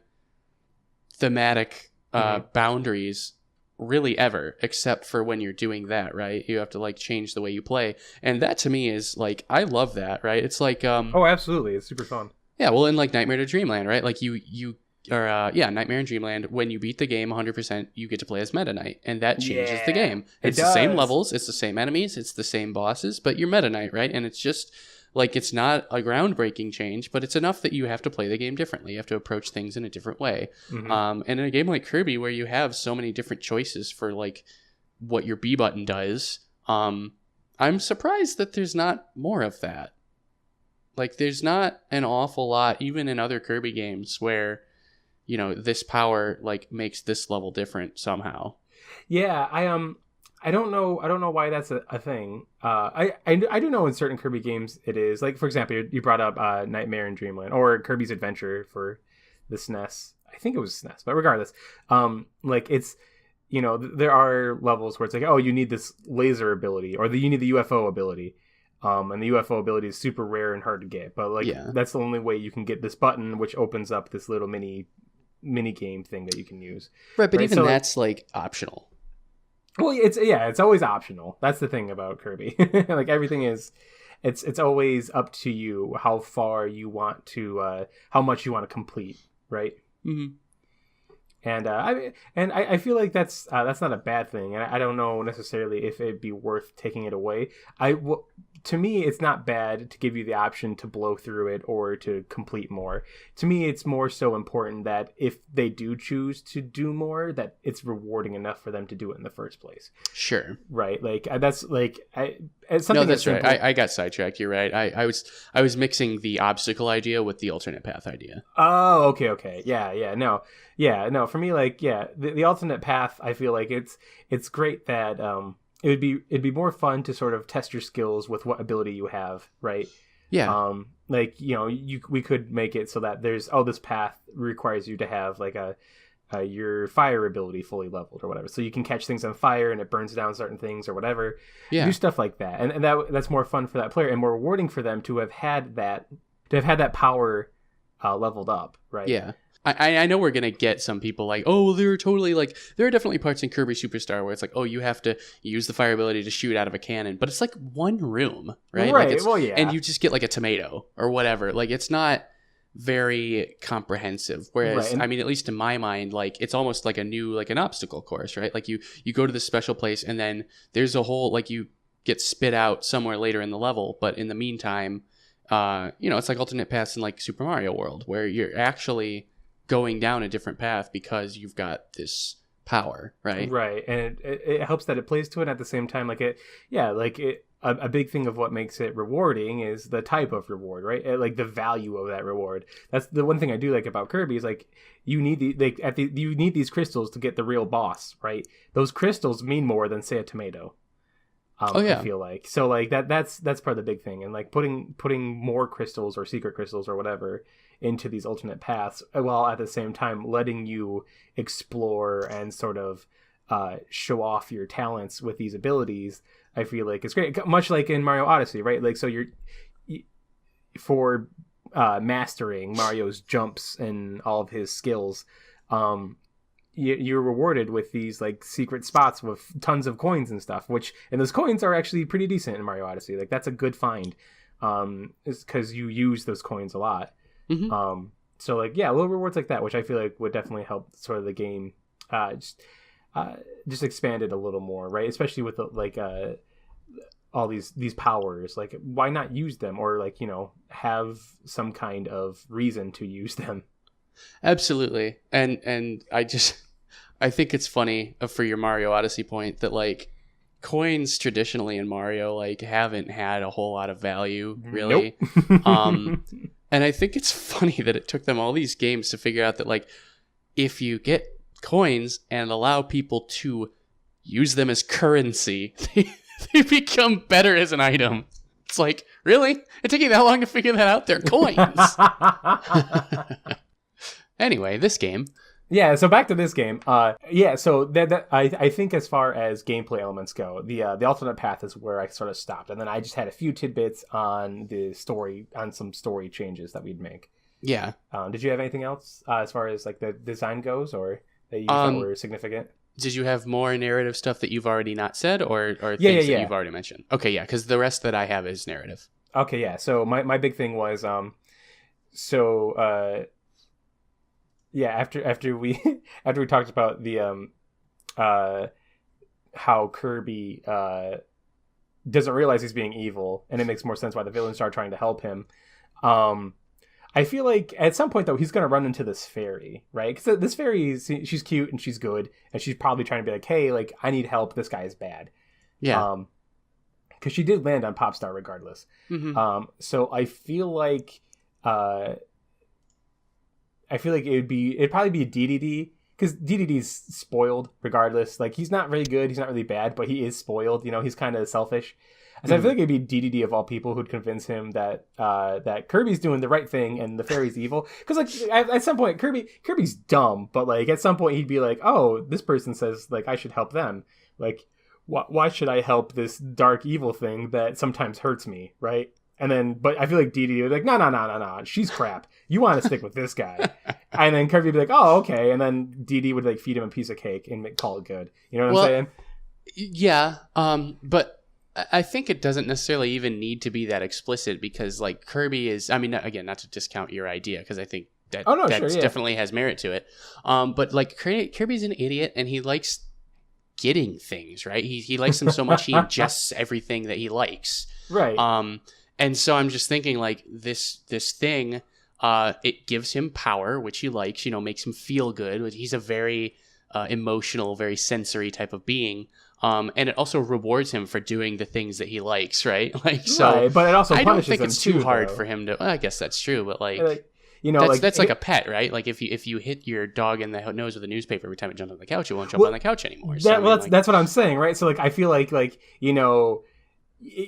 thematic boundaries really ever, except for when you're doing that, right? You have to like change the way you play, and that to me is like, I love that, right? It's like oh, absolutely, it's super fun. Yeah, well, in like Nightmare to Dreamland, right? Like Nightmare in Dreamland, when you beat the game 100%, you get to play as Meta Knight, and that changes the game. It's the same levels, it's the same enemies, it's the same bosses, but you're Meta Knight, right? And it's just like, it's not a groundbreaking change, but it's enough that you have to play the game differently. You have to approach things in a different way. And in a game like Kirby, where you have so many different choices for like what your B button does, I'm surprised that there's not more of that. Like, there's not an awful lot, even in other Kirby games, where this power like makes this level different somehow. Yeah, I don't know why that's a thing. I do know in certain Kirby games it is. Like, for example, you brought up Nightmare in Dreamland or Kirby's Adventure for the SNES. I think it was SNES, but regardless, like, it's, there are levels where it's like, oh, you need this laser ability, or you need the UFO ability. And the UFO ability is super rare and hard to get, but like, that's the only way you can get this button, which opens up this little mini game thing that you can use. Right, but even so, that's like optional. Well, it's always optional. That's the thing about Kirby. Like, everything is it's always up to you how far you want to how much you want to complete, right? Mm-hmm. And I feel like that's not a bad thing, and I don't know necessarily if it'd be worth taking it away. To me, it's not bad to give you the option to blow through it or to complete more. To me, it's more so important that if they do choose to do more, that it's rewarding enough for them to do it in the first place. Sure. Right. Like that's like it's something. No, that's right. I got sidetracked. You're right. I was mixing the obstacle idea with the alternate path idea. Oh, okay. Yeah. No. For me, like, yeah, the alternate path. I feel like it's great that it'd be more fun to sort of test your skills with what ability you have, right? Yeah. Like, we could make it so that there's this path requires you to have like your fire ability fully leveled or whatever, so you can catch things on fire and it burns down certain things or whatever. Yeah. Do stuff like that, and that's more fun for that player and more rewarding for them to have had that power leveled up, right? Yeah. I know we're going to get some people like, oh, well, there are definitely parts in Kirby Superstar where it's like, oh, you have to use the fire ability to shoot out of a cannon, but it's like one room, right? Right, like and you just get like a tomato or whatever. Like, it's not very comprehensive. Whereas, right. I mean, at least in my mind, like, it's almost like an obstacle course, right? Like, you go to this special place and then there's a whole, like, you get spit out somewhere later in the level, but in the meantime, it's like alternate paths in like Super Mario World where you're actually going down a different path because you've got this power, right? Right, and it helps that it plays to it at the same time. A big thing of what makes it rewarding is the type of reward, right? Like the value of that reward. That's the one thing I do like about Kirby is like you need you need these crystals to get the real boss, right? Those crystals mean more than say a tomato. I feel like so like that's part of the big thing, and like putting more crystals or secret crystals or whatever into these alternate paths, while at the same time letting you explore and sort of show off your talents with these abilities. I feel like it's great, much like in Mario Odyssey, right? Like, so for mastering Mario's jumps and all of his skills, you're rewarded with these like secret spots with tons of coins and stuff, and those coins are actually pretty decent in Mario Odyssey. Like, that's a good find, is because you use those coins a lot. Mm-hmm. So like, yeah, little rewards like that, which I feel like would definitely help sort of the game just expand it a little more, right? Especially with all these powers. Like, why not use them, or like, have some kind of reason to use them? Absolutely. And I think it's funny for your Mario Odyssey point that like coins traditionally in Mario like haven't had a whole lot of value, really. Nope. And I think it's funny that it took them all these games to figure out that like if you get coins and allow people to use them as currency, they become better as an item. It's like, really? It took you that long to figure that out? They're coins. Anyway, this game. Yeah, so back to this game. So that I think as far as gameplay elements go, the alternate path is where I sort of stopped, and then I just had a few tidbits on the story, on some story changes that we'd make. Yeah. Did you have anything else as far as like the design goes, or that you thought were significant? Did you have more narrative stuff that you've already not said, or things that you've already mentioned? Okay, yeah, because the rest that I have is narrative. Okay, yeah. So my big thing was after we talked about the how Kirby doesn't realize he's being evil, and it makes more sense why the villains start trying to help him. I feel like at some point though he's gonna run into this fairy, right? Because this fairy, she's cute and she's good, and she's probably trying to be like, hey, like, I need help. This guy is bad. Yeah. Because she did land on Popstar regardless. Mm-hmm. So I feel like it'd probably be DDD, because DDD's spoiled regardless. Like, he's not very good, he's not really bad, but he is spoiled. He's kind of selfish. So I feel like it'd be DDD of all people who'd convince him that Kirby's doing the right thing and the fairy's evil. Because like at some point Kirby's dumb, but like at some point he'd be like, oh, this person says like I should help them. Like, why should I help this dark evil thing that sometimes hurts me, right? And then, but I feel like DDD would be like, no, she's crap. You want to stick with this guy. And then Kirby would be like, oh, okay. And then DDD would like feed him a piece of cake and call it good. You know what I'm saying? Yeah. But I think it doesn't necessarily even need to be that explicit because like Kirby is, I mean, again, not to discount your idea because I think that definitely has merit to it. But like Kirby's an idiot and he likes getting things, right? He likes them so much he ingests everything that he likes. Right. And so I'm just thinking like this thing, it gives him power, which he likes, makes him feel good. He's a very emotional, very sensory type of being. And it also rewards him for doing the things that he likes, right? Like, so right, but it also I punishes don't think him it's too hard though. For him to. Well, I guess that's true, but that's like a pet, right? Like if you hit your dog in the nose with a newspaper every time it jumps on the couch, it won't jump on the couch anymore. That's what I'm saying, right? So like I feel like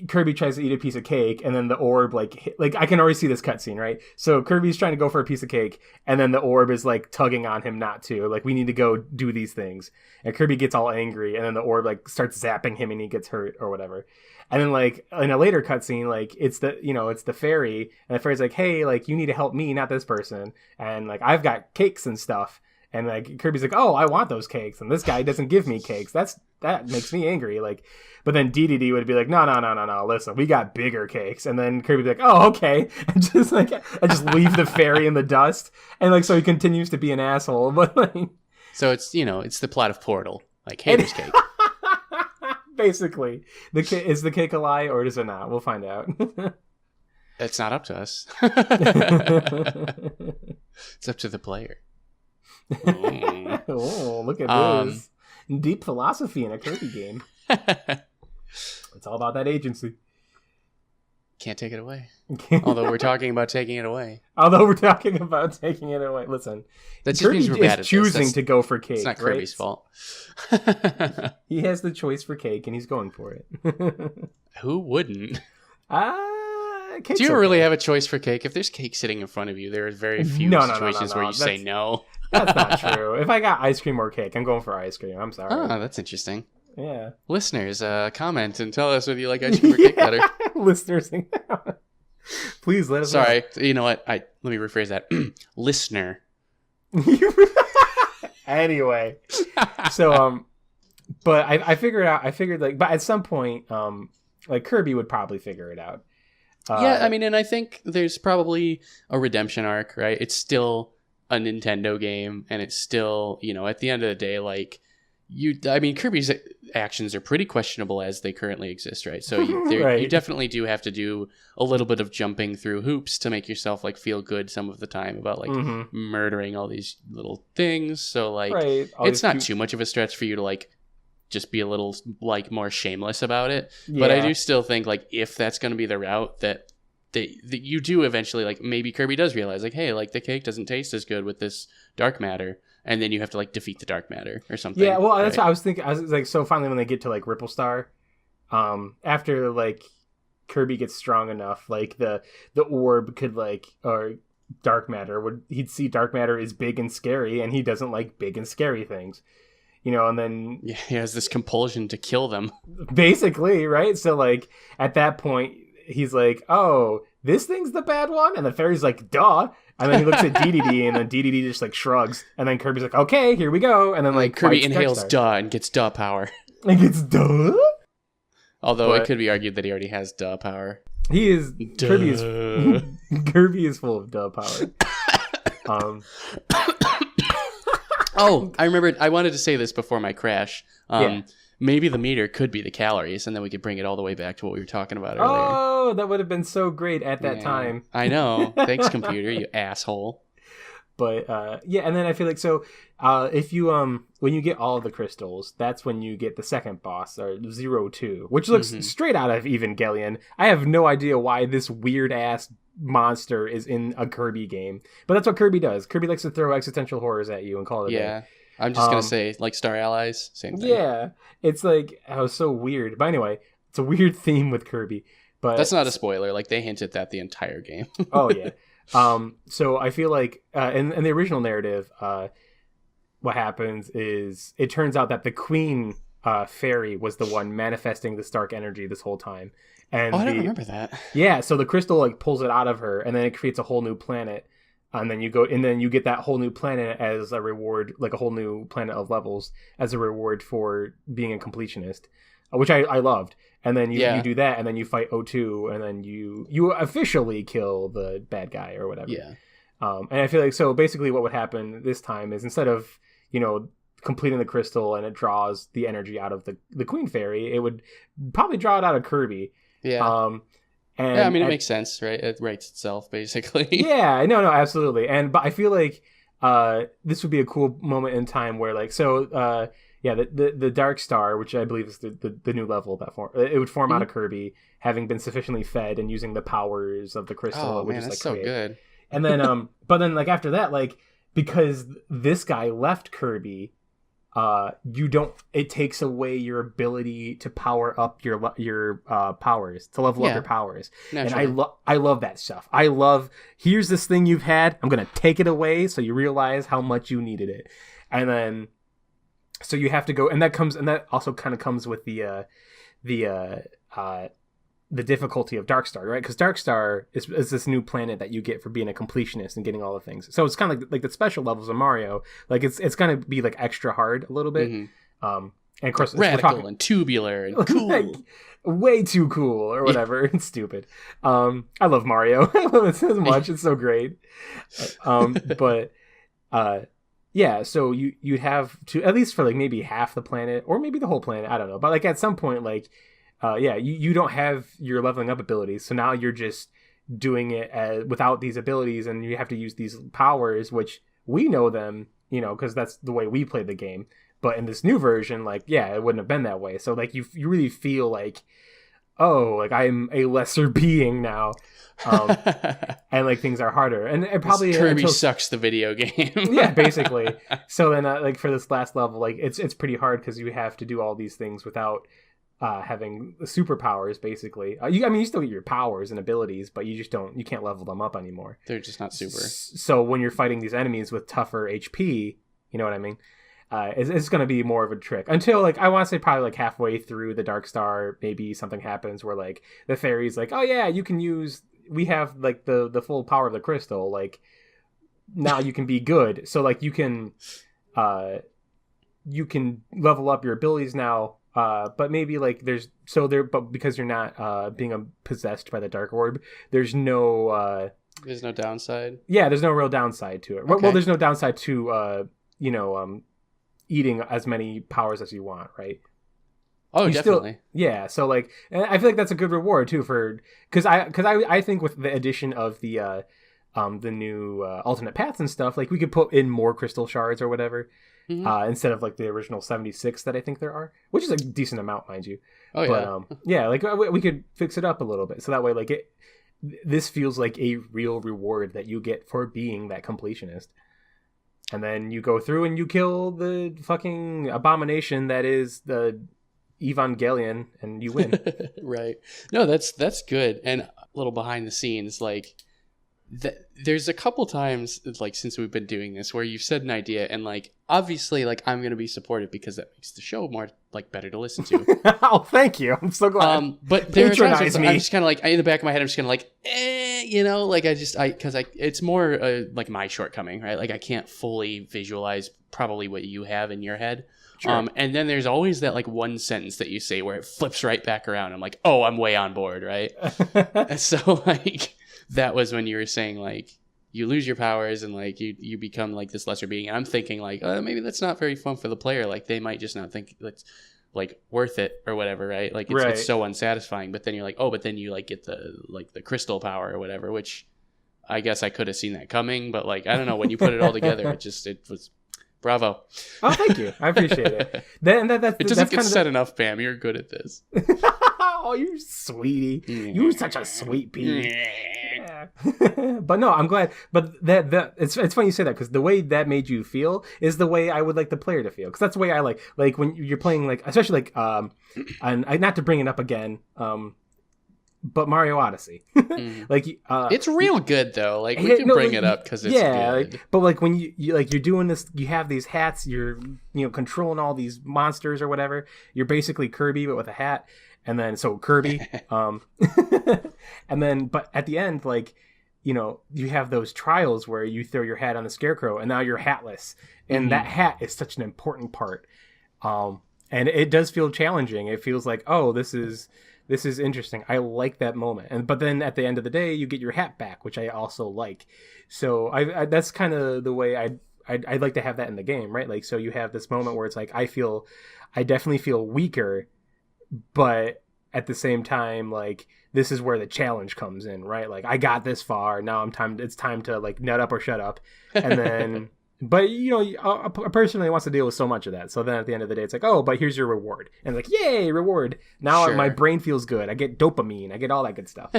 Kirby tries to eat a piece of cake, and then the orb like I can already see this cutscene, right? So Kirby's trying to go for a piece of cake, and then the orb is like tugging on him not to. Like we need to go do these things, and Kirby gets all angry, and then the orb like starts zapping him, and he gets hurt or whatever. And then like in a later cutscene, like it's the fairy, and the fairy's like, hey, like you need to help me, not this person, and like I've got cakes and stuff. And like Kirby's like, oh, I want those cakes, and this guy doesn't give me cakes. That makes me angry. Like, but then DDD would be like, no, listen, we got bigger cakes. And then Kirby'd be like, oh, okay, and just leave the fairy in the dust. And like so he continues to be an asshole. But like, so it's it's the plot of Portal, like haters cake. Basically, is the cake a lie or is it not? We'll find out. It's not up to us. It's up to the player. Oh, look at this. Deep philosophy in a Kirby game. It's all about that agency. Can't take it away. Although we're talking about taking it away. Listen, that just Kirby means we're bad at choosing to go for cake. It's not Kirby's fault. He has the choice for cake, and he's going for it. Who wouldn't? Do you really have a choice for cake? If there's cake sitting in front of you, there are very few situations where you say no. That's not true. If I got ice cream or cake, I'm going for ice cream. I'm sorry. Oh, that's interesting. Yeah. Listeners, comment and tell us whether you like ice cream or cake better. Listeners, please let us know. Sorry, you know what? Let me rephrase that. Listener. Anyway, so but I figured like, but at some point, like Kirby would probably figure it out. Yeah, I mean, and I think there's probably a redemption arc, right? It's still a Nintendo game, and it's still, at the end of the day, like, Kirby's actions are pretty questionable as they currently exist, right? So you definitely do have to do a little bit of jumping through hoops to make yourself, like, feel good some of the time about, like, murdering all these little things. So, like, it's not too much of a stretch for you to, like, just be a little like more shameless about it. Yeah. But I do still think like if that's going to be the route that you do eventually, like maybe Kirby does realize like, hey, like the cake doesn't taste as good with this dark matter, and then you have to like defeat the dark matter or something. Yeah, well, that's what I was thinking. I was like, so finally when they get to like Ripple Star, after like Kirby gets strong enough, like the orb could like, or dark matter he'd see dark matter is big and scary, and he doesn't like big and scary things. And then he has this compulsion to kill them. Basically, right? So, like, at that point, he's like, oh, this thing's the bad one? And the fairy's like, duh. And then he looks at DDD, and then DDD just, like, shrugs. And then Kirby's like, okay, here we go. And then, like, Kirby inhales duh and gets duh power. And gets duh? Although it could be argued that he already has duh power. He is... Duh. Kirby is full of duh power. Oh, I remembered. I wanted to say this before my crash. Maybe the meter could be the calories, and then we could bring it all the way back to what we were talking about earlier. Oh, that would have been so great at that time. I know. Thanks, computer, you asshole. But and then I feel like if you when you get all of the crystals, that's when you get the second boss, or 02, which looks straight out of Evangelion. I have no idea why this weird ass monster is in a Kirby game, but that's what Kirby does. Kirby likes to throw existential horrors at you and call it a day. I'm just gonna say like Star Allies, same thing. Yeah, it's like so weird. But anyway, it's a weird theme with Kirby. But that's not a spoiler. Like they hinted that the entire game. Oh yeah. So I feel like in the original narrative, what happens is it turns out that the Queen fairy was the one manifesting this dark energy this whole time. And I don't remember that. Yeah, so the crystal like pulls it out of her, and then it creates a whole new planet. And then you get that whole new planet as a reward, like a whole new planet of levels as a reward for being a completionist. which I loved. And then you do that, and then you fight O2, and then you officially kill the bad guy or whatever. Yeah. And I feel like, so basically what would happen this time is, instead of, completing the crystal and it draws the energy out of the Queen Fairy, it would probably draw it out of Kirby. Yeah. And it makes sense, right? It writes itself, basically. Yeah, no, absolutely. But I feel like this would be a cool moment in time where, the Dark Star, which I believe is the new level that it would form out of Kirby, having been sufficiently fed and using the powers of the crystal. Oh man, that's so good. And then, but then after that, because this guy left Kirby, it takes away your ability to power up your powers, to level up your powers. Naturally. And I love that stuff. I love, here's this thing you've had, I'm gonna take it away so you realize how much you needed it. And then so you have to go, and that also kind of comes with the difficulty of Darkstar, right? Because Darkstar is this new planet that you get for being a completionist and getting all the things. So it's kind of like the special levels of Mario. It's gonna be extra hard a little bit. And of course, radical and tubular and cool, way too cool or whatever. It's stupid. I love Mario. I love it so much. It's so great. Yeah, so you'd have to, at least for maybe half the planet, or maybe the whole planet, I don't know. But at some point, you don't have your leveling up abilities, so now you're just doing it without these abilities, and you have to use these powers, which we know them, because that's the way we play the game. But in this new version, it wouldn't have been that way. So you really feel I'm a lesser being now. And things are harder, and it probably Kirby sucks the video game. Yeah, basically. So then for this last level, it's pretty hard because you have to do all these things without having the superpowers, basically. You still get your powers and abilities, but you can't level them up anymore. They're just not super. So when you're fighting these enemies with tougher HP, you know what I mean? It's going to be more of a trick until I want to say probably halfway through the Dark Star, maybe something happens where the fairy's oh yeah, you can use, we have the full power of the crystal, now you can be good. So you can level up your abilities now, but maybe but because you're not being possessed by the Dark Orb, there's no downside. Yeah, there's no real downside to it. Okay. Well, there's no downside to eating as many powers as you want, right? Oh, definitely. So and I feel that's a good reward too, because I think with the addition of the new alternate paths and stuff, we could put in more crystal shards or whatever, instead of the original 76 that I think there are, which is a decent amount, mind you. Oh but, yeah. We could fix it up a little bit so that way this feels like a real reward that you get for being that completionist. And then you go through and you kill the fucking abomination that is the Evangelion, and you win. Right. No, that's good. And a little behind the scenes, there's a couple times since we've been doing this where you've said an idea, and obviously I'm going to be supportive because that makes the show more better to listen to. Oh, thank you. I'm so glad. But there are times I'm just kind of in the back of my head, I'm just kind of because it's more my shortcoming, right? I can't fully visualize probably what you have in your head. Sure. And then there's always that one sentence that you say where it flips right back around. I'm oh, I'm way on board, right? So that was when you were saying you lose your powers and you become this lesser being. And I'm thinking maybe that's not very fun for the player. They might just not think that's worth it or whatever, right? It's so unsatisfying. But then you're but then you get the crystal power or whatever, which I guess I could have seen that coming. But I don't know, when you put it all together, it was bravo. Oh, thank you. I appreciate it. It doesn't get said enough, Pam. You're good at this. Oh, you sweetie. You're such a sweet pea. Yeah. But no, I'm glad. But it's funny you say that, because the way that made you feel is the way I would like the player to feel. Because that's the way I like when you're playing, especially and not to bring it up again, but Mario Odyssey. It's real good though. We can bring it up because it's good. But when you're doing this, you have these hats, you're controlling all these monsters or whatever. You're basically Kirby but with a hat. And then so Kirby, and then but at the end, you have those trials where you throw your hat on the scarecrow and now you're hatless, and that hat is such an important part. And it does feel challenging. It feels like, oh, this is interesting. I like that moment. But then at the end of the day, you get your hat back, which I also like. So I that's kind of the way I'd like to have that in the game, right? Like, so you have this moment where it's like, I definitely feel weaker, but at the same time, like, this is where the challenge comes in, right? Like, I got this far. Now it's time to, like, nut up or shut up. And then, but, you know, a person really wants to deal with so much of that. So then at the end of the day, it's like, oh, but here's your reward. And like, yay, reward. Now my brain feels good. I get dopamine. I get all that good stuff.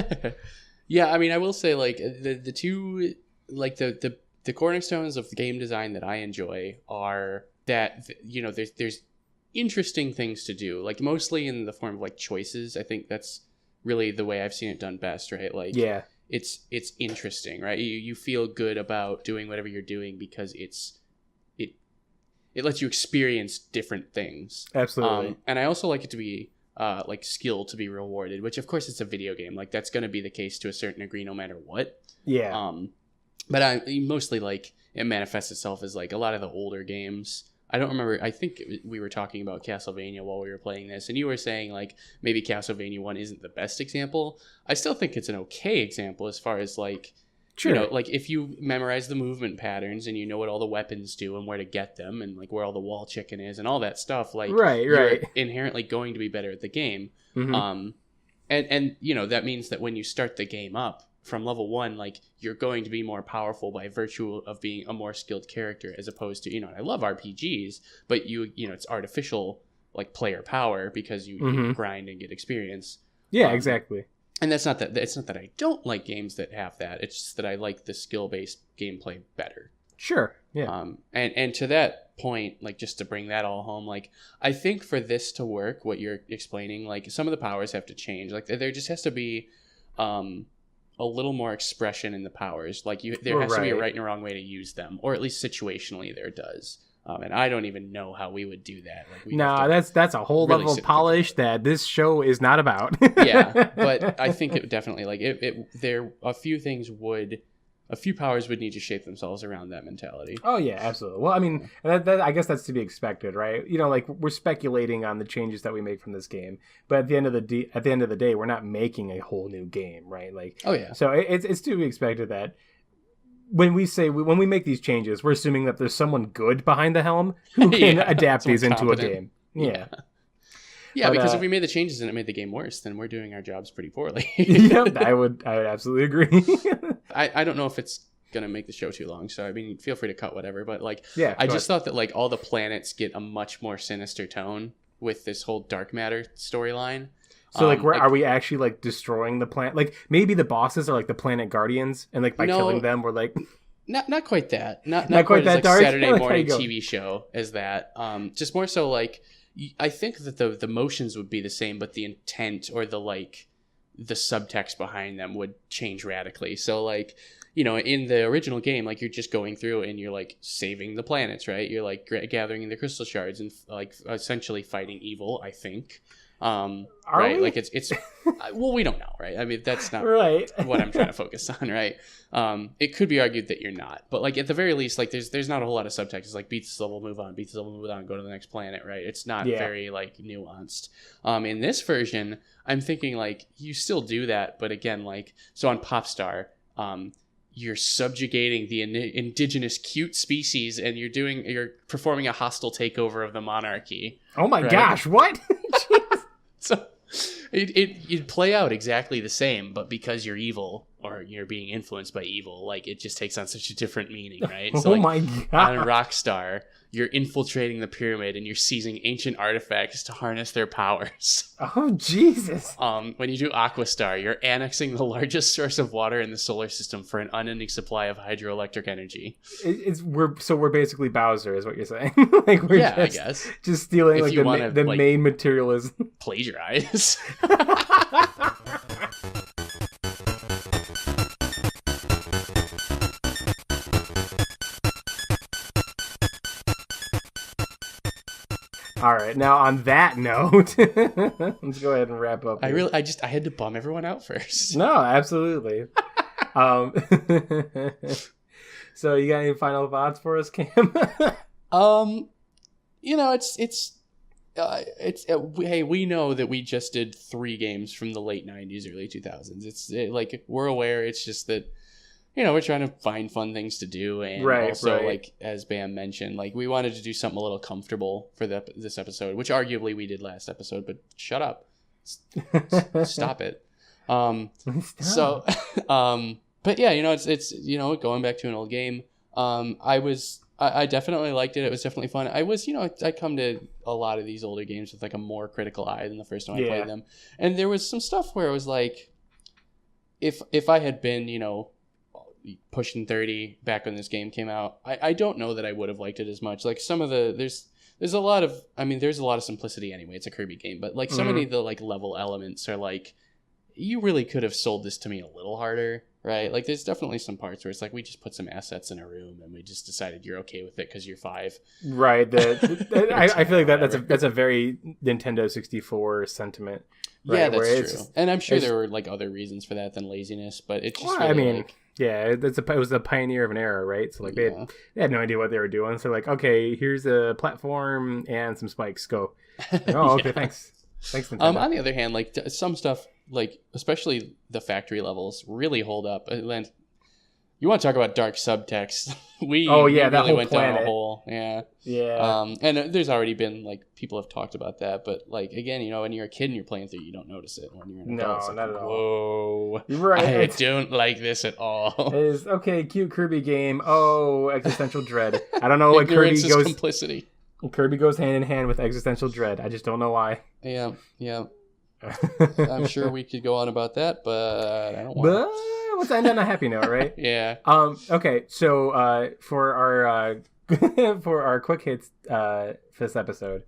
Yeah, I mean, I will say, like, the two, like, the cornerstones of game design that I enjoy are that, you know, there's interesting things to do, like, mostly in the form of, like, choices. I think that's really the way I've seen it done best, right? Like, yeah, it's interesting, right? You feel good about doing whatever you're doing because it lets you experience different things. Absolutely. And I also like it to be like skill to be rewarded, which of course it's a video game. Like, that's going to be the case to a certain degree no matter what. Yeah. But I mostly, like, it manifests itself as, like, a lot of the older games. I don't remember. I think we were talking about Castlevania while we were playing this, and you were saying, like, maybe Castlevania 1 isn't the best example. I still think it's an okay example as far as, like, sure, you know, like, if you memorize the movement patterns and you know what all the weapons do and where to get them and, like, where all the wall chicken is and all that stuff, like, you're inherently going to be better at the game. Mm-hmm. And you know, that means that when you start the game up from level 1, like, you're going to be more powerful by virtue of being a more skilled character, as opposed to, you know, I love RPGs, but you know, it's artificial, like, player power because you grind and get experience. Yeah, exactly. And it's not that I don't like games that have that. It's just that I like the skill-based gameplay better. Sure. Yeah. And to that point, like, just to bring that all home, like, I think for this to work, what you're explaining, like, some of the powers have to change. Like, there just has to be a little more expression in the powers. Like, there has to be a right and a wrong way to use them, or at least situationally there does. And I don't even know how we would do that. Like, that's a whole really level of polish that this show is not about. Yeah, but I think it definitely, like, a few powers would need to shape themselves around that mentality. Oh yeah, absolutely. Well, I mean, that I guess that's to be expected, right? You know, like, we're speculating on the changes that we make from this game, but at the end of the day, we're not making a whole new game, right? Like, oh yeah. So it's to be expected that when we make these changes, we're assuming that there's someone good behind the helm who can adapt these into a game. Yeah. Yeah, because if we made the changes and it made the game worse, then we're doing our jobs pretty poorly. Yep, I would absolutely agree. I don't know if it's gonna make the show too long, so I mean, feel free to cut whatever. But, like, yeah, I just thought that, like, all the planets get a much more sinister tone with this whole dark matter storyline. So, like, are we actually, like, destroying the planet? Like, maybe the bosses are, like, the planet guardians, and, like, by killing them, we're like, not quite that, not quite that as, like, dark Saturday morning TV show as that. Just more so, like, I think that the motions would be the same, but the intent or the subtext behind them would change radically. So, like, you know, in the original game, like, you're just going through and you're, like, saving the planets, right? You're, like, gathering the crystal shards and, like, essentially fighting evil, I think. Right? We? Like, it's well, we don't know, right? I mean, that's not right. what I'm trying to focus on, right? It could be argued that you're not, but, like, at the very least, like, there's not a whole lot of subtext. It's like, beat this level, move on, go to the next planet, right? It's not very, like, nuanced. In this version, I'm thinking, like, you still do that, but again, like, so on Popstar, you're subjugating the indigenous cute species, and you're performing a hostile takeover of the monarchy. Oh my gosh, what? So it'd play out exactly the same, but because you're evil or you're being influenced by evil, like, it just takes on such a different meaning, right? So, like, my God. On Rockstar, you're infiltrating the pyramid and you're seizing ancient artifacts to harness their powers. Oh, Jesus. When you do Aquastar, you're annexing the largest source of water in the solar system for an unending supply of hydroelectric energy. We're basically Bowser, is what you're saying. Like, I guess. Just stealing, like, the main materialism. Plagiarize. All right. Now, on that note, let's go ahead and wrap up. I had to bum everyone out first. No, absolutely. So, you got any final thoughts for us, Cam? You know, it's hey, we know that we just did 3 games from the late 90s, early 2000s. Like, we're aware. It's just that, we're trying to find fun things to do. And also, like, as Bam mentioned, like, we wanted to do something a little comfortable for this episode, which arguably we did last episode, but shut up. Stop it. So, but yeah, it's going back to an old game. I definitely liked it. It was definitely fun. I come to a lot of these older games with like a more critical eye than the first time I played them. And there was some stuff where it was like, if I had been, pushing 30 back when this game came out, I don't know that I would have liked it as much. Like some of there's a lot of simplicity anyway. It's a Kirby game, but like so many of the like level elements are like, you really could have sold this to me a little harder, right? Like there's definitely some parts where it's like, we just put some assets in a room and we just decided you're okay with it because you're 5. Right. I feel like that's a very Nintendo 64 sentiment. Right? Yeah, that's true. And I'm sure there were like other reasons for that than laziness, but it's just it was the pioneer of an era, right? So like they had no idea what they were doing. So like, okay, here's a platform and some spikes. Go. Like, oh, okay, thanks. Thanks, Nintendo. On the other hand, like some stuff, like especially the factory levels, really hold up. And you want to talk about dark subtext? We really went down a hole. Yeah. And there's already been like people have talked about that, but like again, when you're a kid and you're playing through, you don't notice it. When you're an adult, it's like, not at all. Whoa, right? I don't like this at all. It's okay, cute Kirby game. Oh, existential dread. I don't know what Kirby goes. Complicity. Kirby goes hand in hand with existential dread. I just don't know why. Yeah. I'm sure we could go on about that, but I don't want. But let's end on a happy note, right? Yeah. Okay. So for our quick hits for this episode,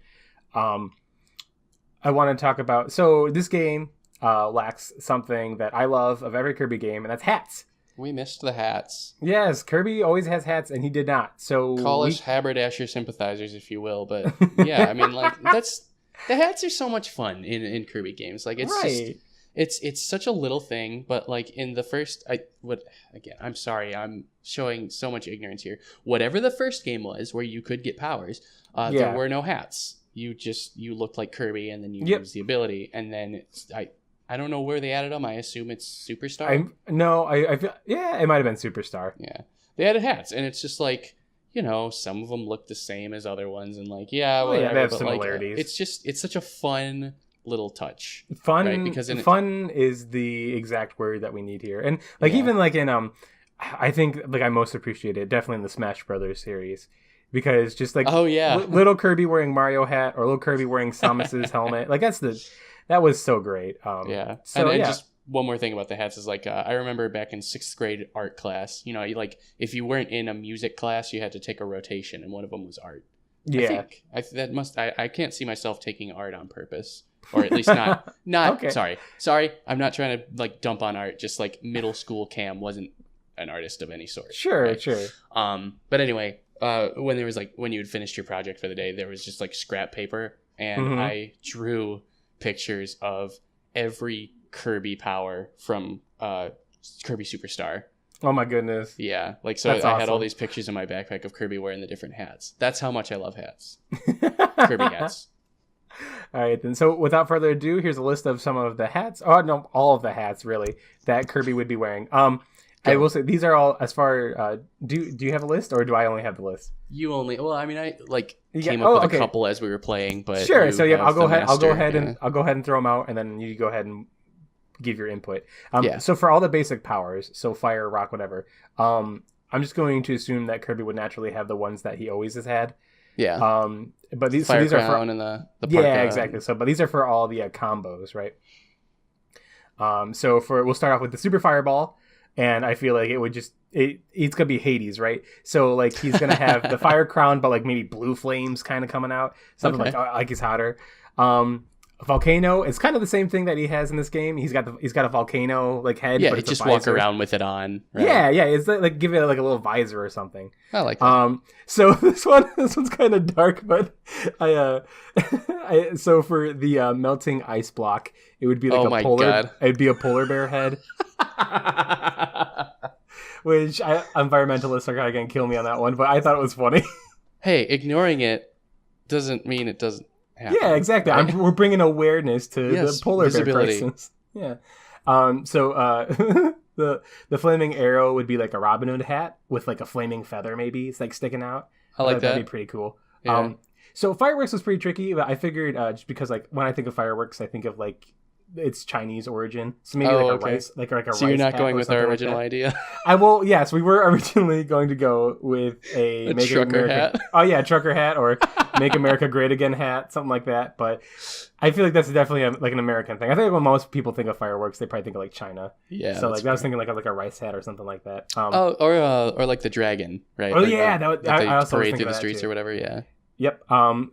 I want to talk about. So this game lacks something that I love of every Kirby game, and that's hats. We missed the hats. Yes, Kirby always has hats, and he did not. So call us haberdasher sympathizers, if you will. But yeah, I mean, like the hats are so much fun in Kirby games. Like it's just, it's such a little thing, but like in the first, I'm sorry, I'm showing so much ignorance here. Whatever the first game was, where you could get powers, there were no hats. You looked like Kirby, and then you used the ability, and then I don't know where they added them. I assume it's Superstar. I feel, it might have been Superstar. Yeah, they added hats, and it's just like, some of them look the same as other ones, and like, they have similarities. Like, it's such a fun little touch. Fun, right? Because fun is the exact word that we need here, and like even like in I think like I most appreciate it definitely in the Smash Brothers series. Because just like little Kirby wearing Mario hat or little Kirby wearing Samus's helmet, like that was so great. Just one more thing about the hats is like I remember back in 6th grade art class, if you weren't in a music class, you had to take a rotation, and one of them was art. Yeah, I can't see myself taking art on purpose, or at least not. Okay. Sorry, I'm not trying to like dump on art. Just like middle school Cam wasn't an artist of any sort. Sure, right? Sure. But anyway. When you had finished your project for the day, there was just like scrap paper, and I drew pictures of every Kirby power from Kirby Superstar. Oh my goodness. Yeah, like so I had all these pictures in my backpack of Kirby wearing the different hats. That's how much I love hats. Kirby hats. All right, then. So without further ado, here's a list of some of the hats. Oh no, all of the hats really that Kirby would be wearing. I will say these are all as far. Do you have a list, or do I only have the list? You only. Well, I mean, I came up with a couple as we were playing, but sure. So I'll go ahead. I'll go ahead and throw them out, and then you go ahead and give your input. So for all the basic powers, so fire, rock, whatever. I'm just going to assume that Kirby would naturally have the ones that he always has had. Yeah. But these fire are for and the parka. Yeah, exactly. So, but these are for all the combos, right? So we'll start off with the super fireball. And I feel like it would it's gonna be Hades, right? So like he's gonna have the fire crown, but like maybe blue flames kind of coming out, something like he's hotter. Volcano, it's kind of the same thing that he has in this game. He's got a volcano like head. Yeah, but he just walk around with it on. Right? Yeah, it's like give it like a little visor or something. I like that. So this one's kind of dark, but so for the melting ice block, it would be like it'd be a polar bear head. Which environmentalists are gonna kill me on that one, but I thought it was funny. Hey, ignoring it doesn't mean it doesn't happen. Yeah, exactly. Right? We're bringing awareness to the polar visibility. bear crisis. Yeah. So the flaming arrow would be like a Robin Hood hat with like a flaming feather, maybe it's like sticking out. I like that. That'd be pretty cool. Yeah. So fireworks was pretty tricky, but I figured just because like when I think of fireworks, I think of like its Chinese origin. So maybe a rice, like a rice. So you're not going with our original idea? I will. Yes, we were originally going to go with a Make trucker hat. Oh yeah, trucker hat or Make America Great Again hat, something like that. But I feel like that's definitely like an American thing. I think when most people think of fireworks, they probably think of like China. Yeah. So like I was thinking like a rice hat or something like that. Or like the dragon, right? Oh like, yeah, that would, I also parade through the streets or whatever. Yeah. Yep.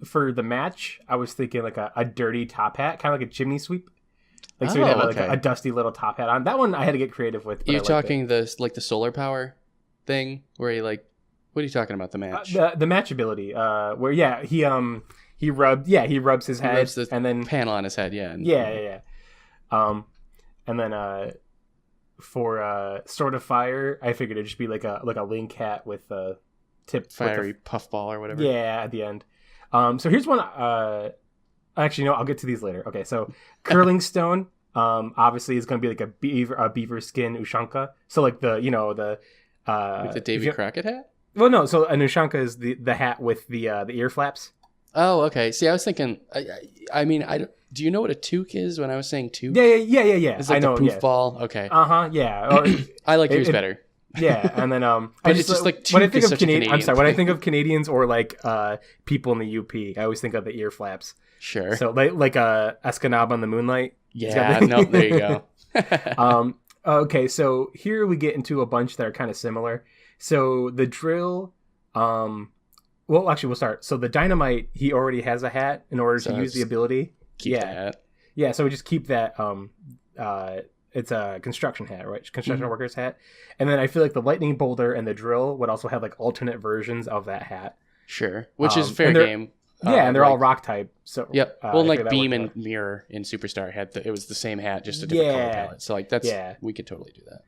For the match, I was thinking like a dirty top hat, kind of like a chimney sweep. Like so, you'd have like a dusty little top hat on. That one I had to get creative with. You're talking the solar power thing where he like, what are you talking about? The match, the match ability, where he rubs his head and then panel on his head, yeah. And then for Sword of Fire, I figured it'd just be like a link hat with a tip fiery puffball or whatever. Yeah, at the end. So here's one. Actually, no, I'll get to these later. Okay, so curling stone, obviously is going to be like a beaver skin ushanka. So like the like the Davy Crockett hat. Well, no. So an ushanka is the hat with the ear flaps. Oh, okay. See, I was thinking. I mean, do you know what a toque is? When I was saying toque, yeah. It's like the poof ball. Okay. Yeah. I like yours better. Yeah, and then it's just like when I think of Canadian. I'm sorry. When I think of Canadians or like people in the UP, I always think of the ear flaps. Sure. So like Escanaba on the Moonlight. Yeah. No. There you go. Okay, so here we get into a bunch that are kind of similar. So the drill. Well, actually, we'll start. So the dynamite, he already has a hat in order to use the ability. Keep that. Yeah. So we just keep that. It's a construction hat, right? Construction worker's hat. And then I feel like the lightning boulder and the drill would also have like alternate versions of that hat. Sure. Which is fair game. Yeah, and they're all rock type. So yep. Well, like Beam and Mirror in Superstar it was the same hat, just a different color palette. So like we could totally do that.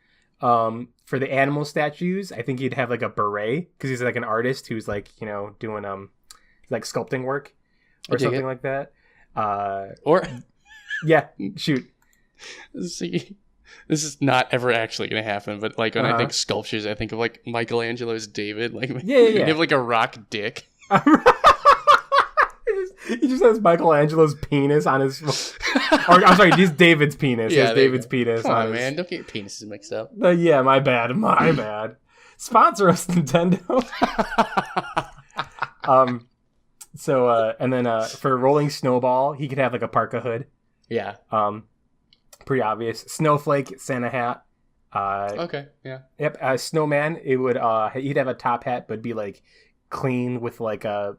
For the animal statues, I think he'd have like a beret because he's like an artist who's like doing like sculpting work or something like that. Or yeah, shoot. See, this is not ever actually going to happen, but like when I think sculptures, I think of like Michelangelo's David. Like, you have like a rock dick. He just has Michelangelo's penis on his. Or I'm sorry, just David's penis. Yeah, David's penis. Come on, man, don't get your penises mixed up. Yeah, my bad. Sponsor us, Nintendo. So and then for Rolling Snowball, he could have like a parka hood. Yeah. Pretty obvious. Snowflake, Santa hat. Okay. Yeah. Yep. Snowman, it would he'd have a top hat, but be like clean with like a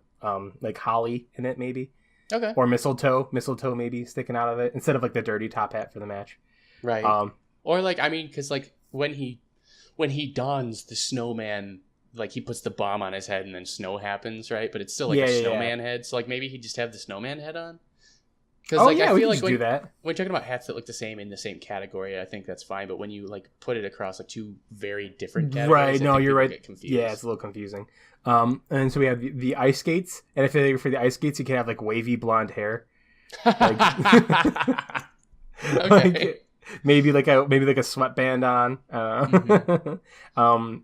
like holly in it, maybe. Okay. Or mistletoe maybe sticking out of it instead of like the dirty top hat for the match. Right. Or like because like when he dons the snowman, like he puts the bomb on his head and then snow happens, right? But it's still like a snowman head. So like maybe he just have the snowman head on. Because I feel like when you're talking about hats that look the same in the same category, I think that's fine. But when you like put it across like two very different categories, right? No, you're right. Yeah, it's a little confusing. And so we have the ice skates, and I feel like for the ice skates, you can have like wavy blonde hair. Like, okay. Like, maybe like a sweatband on.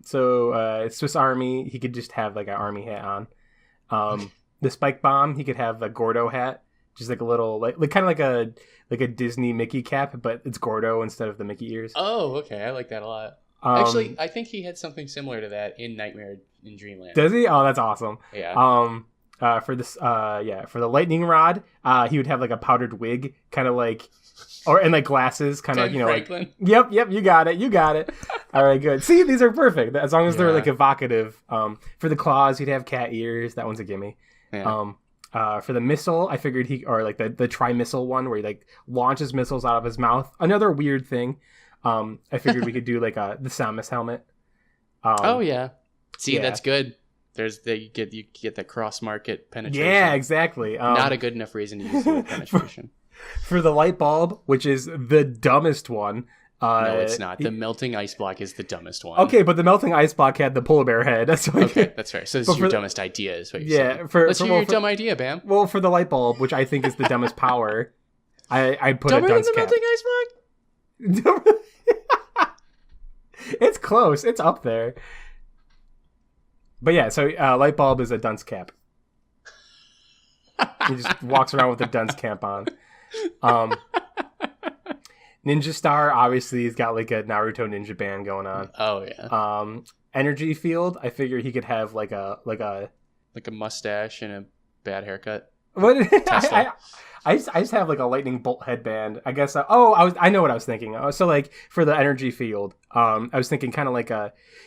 So Swiss Army, he could just have like an army hat on. The spike bomb, he could have a Gordo hat. Just like a little, like kind of like a Disney Mickey cap, but it's Gordo instead of the Mickey ears. Oh, okay, I like that a lot. Actually, I think he had something similar to that in Nightmare in Dreamland. Does he? Oh, that's awesome. Yeah. For this, for the lightning rod, he would have like a powdered wig, kind of like, and like glasses, kind of like Franklin. Like. Yep, you got it. All right, good. See, these are perfect as long as they're like evocative. For the claws, he'd have cat ears. That one's a gimme. Yeah. For the missile, I figured the tri-missile one where he like launches missiles out of his mouth. Another weird thing. I figured we could do like the Samus helmet. Oh yeah. See, that's good. You get that cross market penetration. Yeah, exactly. Not a good enough reason to use the penetration. For the light bulb, which is the dumbest one, No, it's not. The melting ice block is the dumbest one. Okay, but the melting ice block had the polar bear head. Okay, that's right. So this is your dumbest idea, is what you're saying. Let's hear your dumb idea, Bam. Well, for the light bulb, which I think is the dumbest power, I put Dumber a dunce than the cap. melting ice block? It's close. It's up there. But yeah, so light bulb is a dunce cap. He just walks around with a dunce cap on. Ninja Star, obviously, he's got like a Naruto ninja band going on. Oh yeah. Energy field, I figured he could have like a mustache and a bad haircut. What? I just have like a lightning bolt headband. I guess. I know what I was thinking. So like for the energy field, I was thinking kind of like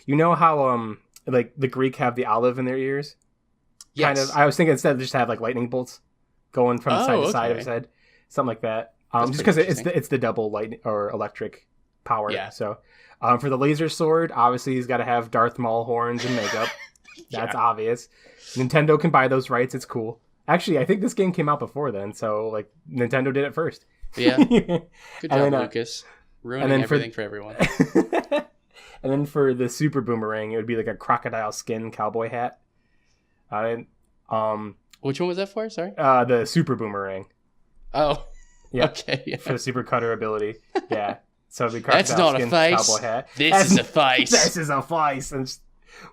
you know how like the Greek have the olive in their ears. Yes. Kind of. I was thinking instead of just have like lightning bolts going from side to side of his head, something like that. Just because it's the double lightning or electric power. Yeah. So for the laser sword, obviously he's got to have Darth Maul horns and makeup. That's obvious. Nintendo can buy those rights. It's cool. Actually, I think this game came out before then, so like Nintendo did it first. Yeah. Good job, Lucas. Ruining everything for everyone. And then for the super boomerang, it would be like a crocodile skin cowboy hat. Which one was that for? Sorry. The super boomerang. Oh. Yeah. Okay. Yeah. For the super cutter ability. Yeah. So it'd be That's not skin, a face. Cowboy hat. This is a face. This is a face, and just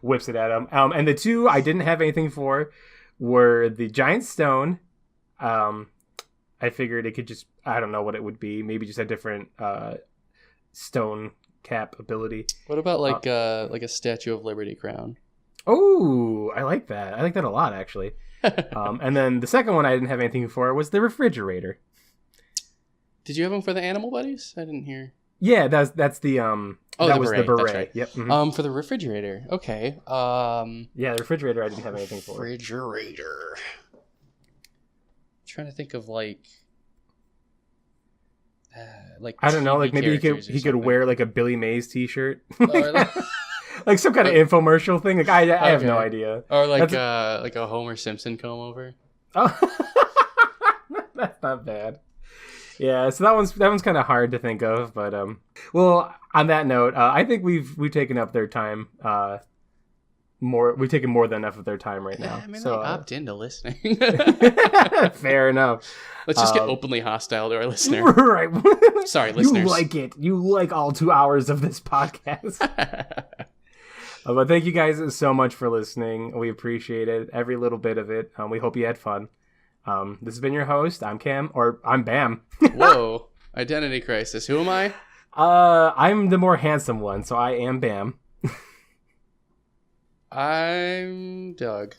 whips it at him. And the two I didn't have anything for were the giant stone. I figured it could just, I don't know what it would be. Maybe just a different stone cap ability. What about like a Statue of Liberty crown? Oh, I like that. I like that a lot, actually. And then the second one I didn't have anything for was the refrigerator. Did you have them for the animal buddies? I didn't hear. Yeah, that's the that was beret. the beret. That's right. Yep. Mm-hmm. For the refrigerator. Okay. Yeah, the refrigerator I didn't have anything for. Refrigerator. I'm trying to think of like I don't know, like maybe he could wear like a Billy Mays t-shirt. Like some kind of infomercial thing. Like I have no idea. Or like a Homer Simpson comb over. Oh, that's not bad. Yeah, so that one's kind of hard to think of, but well, on that note, I think we've taken up their time. We've taken more than enough of their time right now. I mean, so they opt into listening. Fair enough. Let's just get openly hostile to our listener. Right. Sorry, listeners. You like it. You like all 2 hours of this podcast. But thank you guys so much for listening. We appreciate it. Every little bit of it. We hope you had fun. This has been your host. I'm Cam, or I'm Bam. Whoa. Identity crisis. Who am I? I'm the more handsome one, so I am Bam. I'm Doug.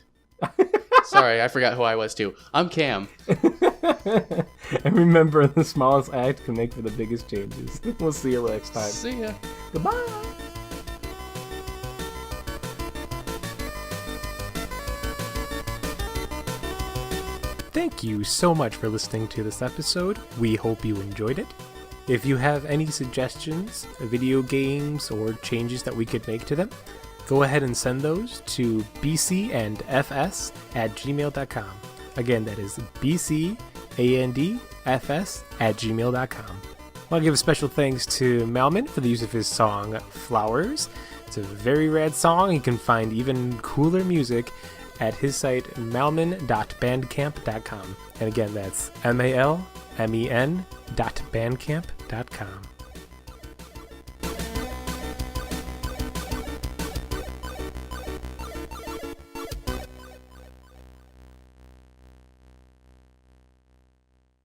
Sorry, I forgot who I was too. I'm Cam. And remember, the smallest act can make for the biggest changes. We'll see you next time. See ya. Goodbye. Thank you so much for listening to this episode. We hope you enjoyed it. If you have any suggestions, video games, or changes that we could make to them, go ahead and send those to bcandfs@gmail.com. Again, that is bcandfs@gmail.com. I want to give a special thanks to Malman for the use of his song Flowers. It's a very rad song. You can find even cooler music at his site malmen.bandcamp.com. And again, that's malmen.bandcamp.com.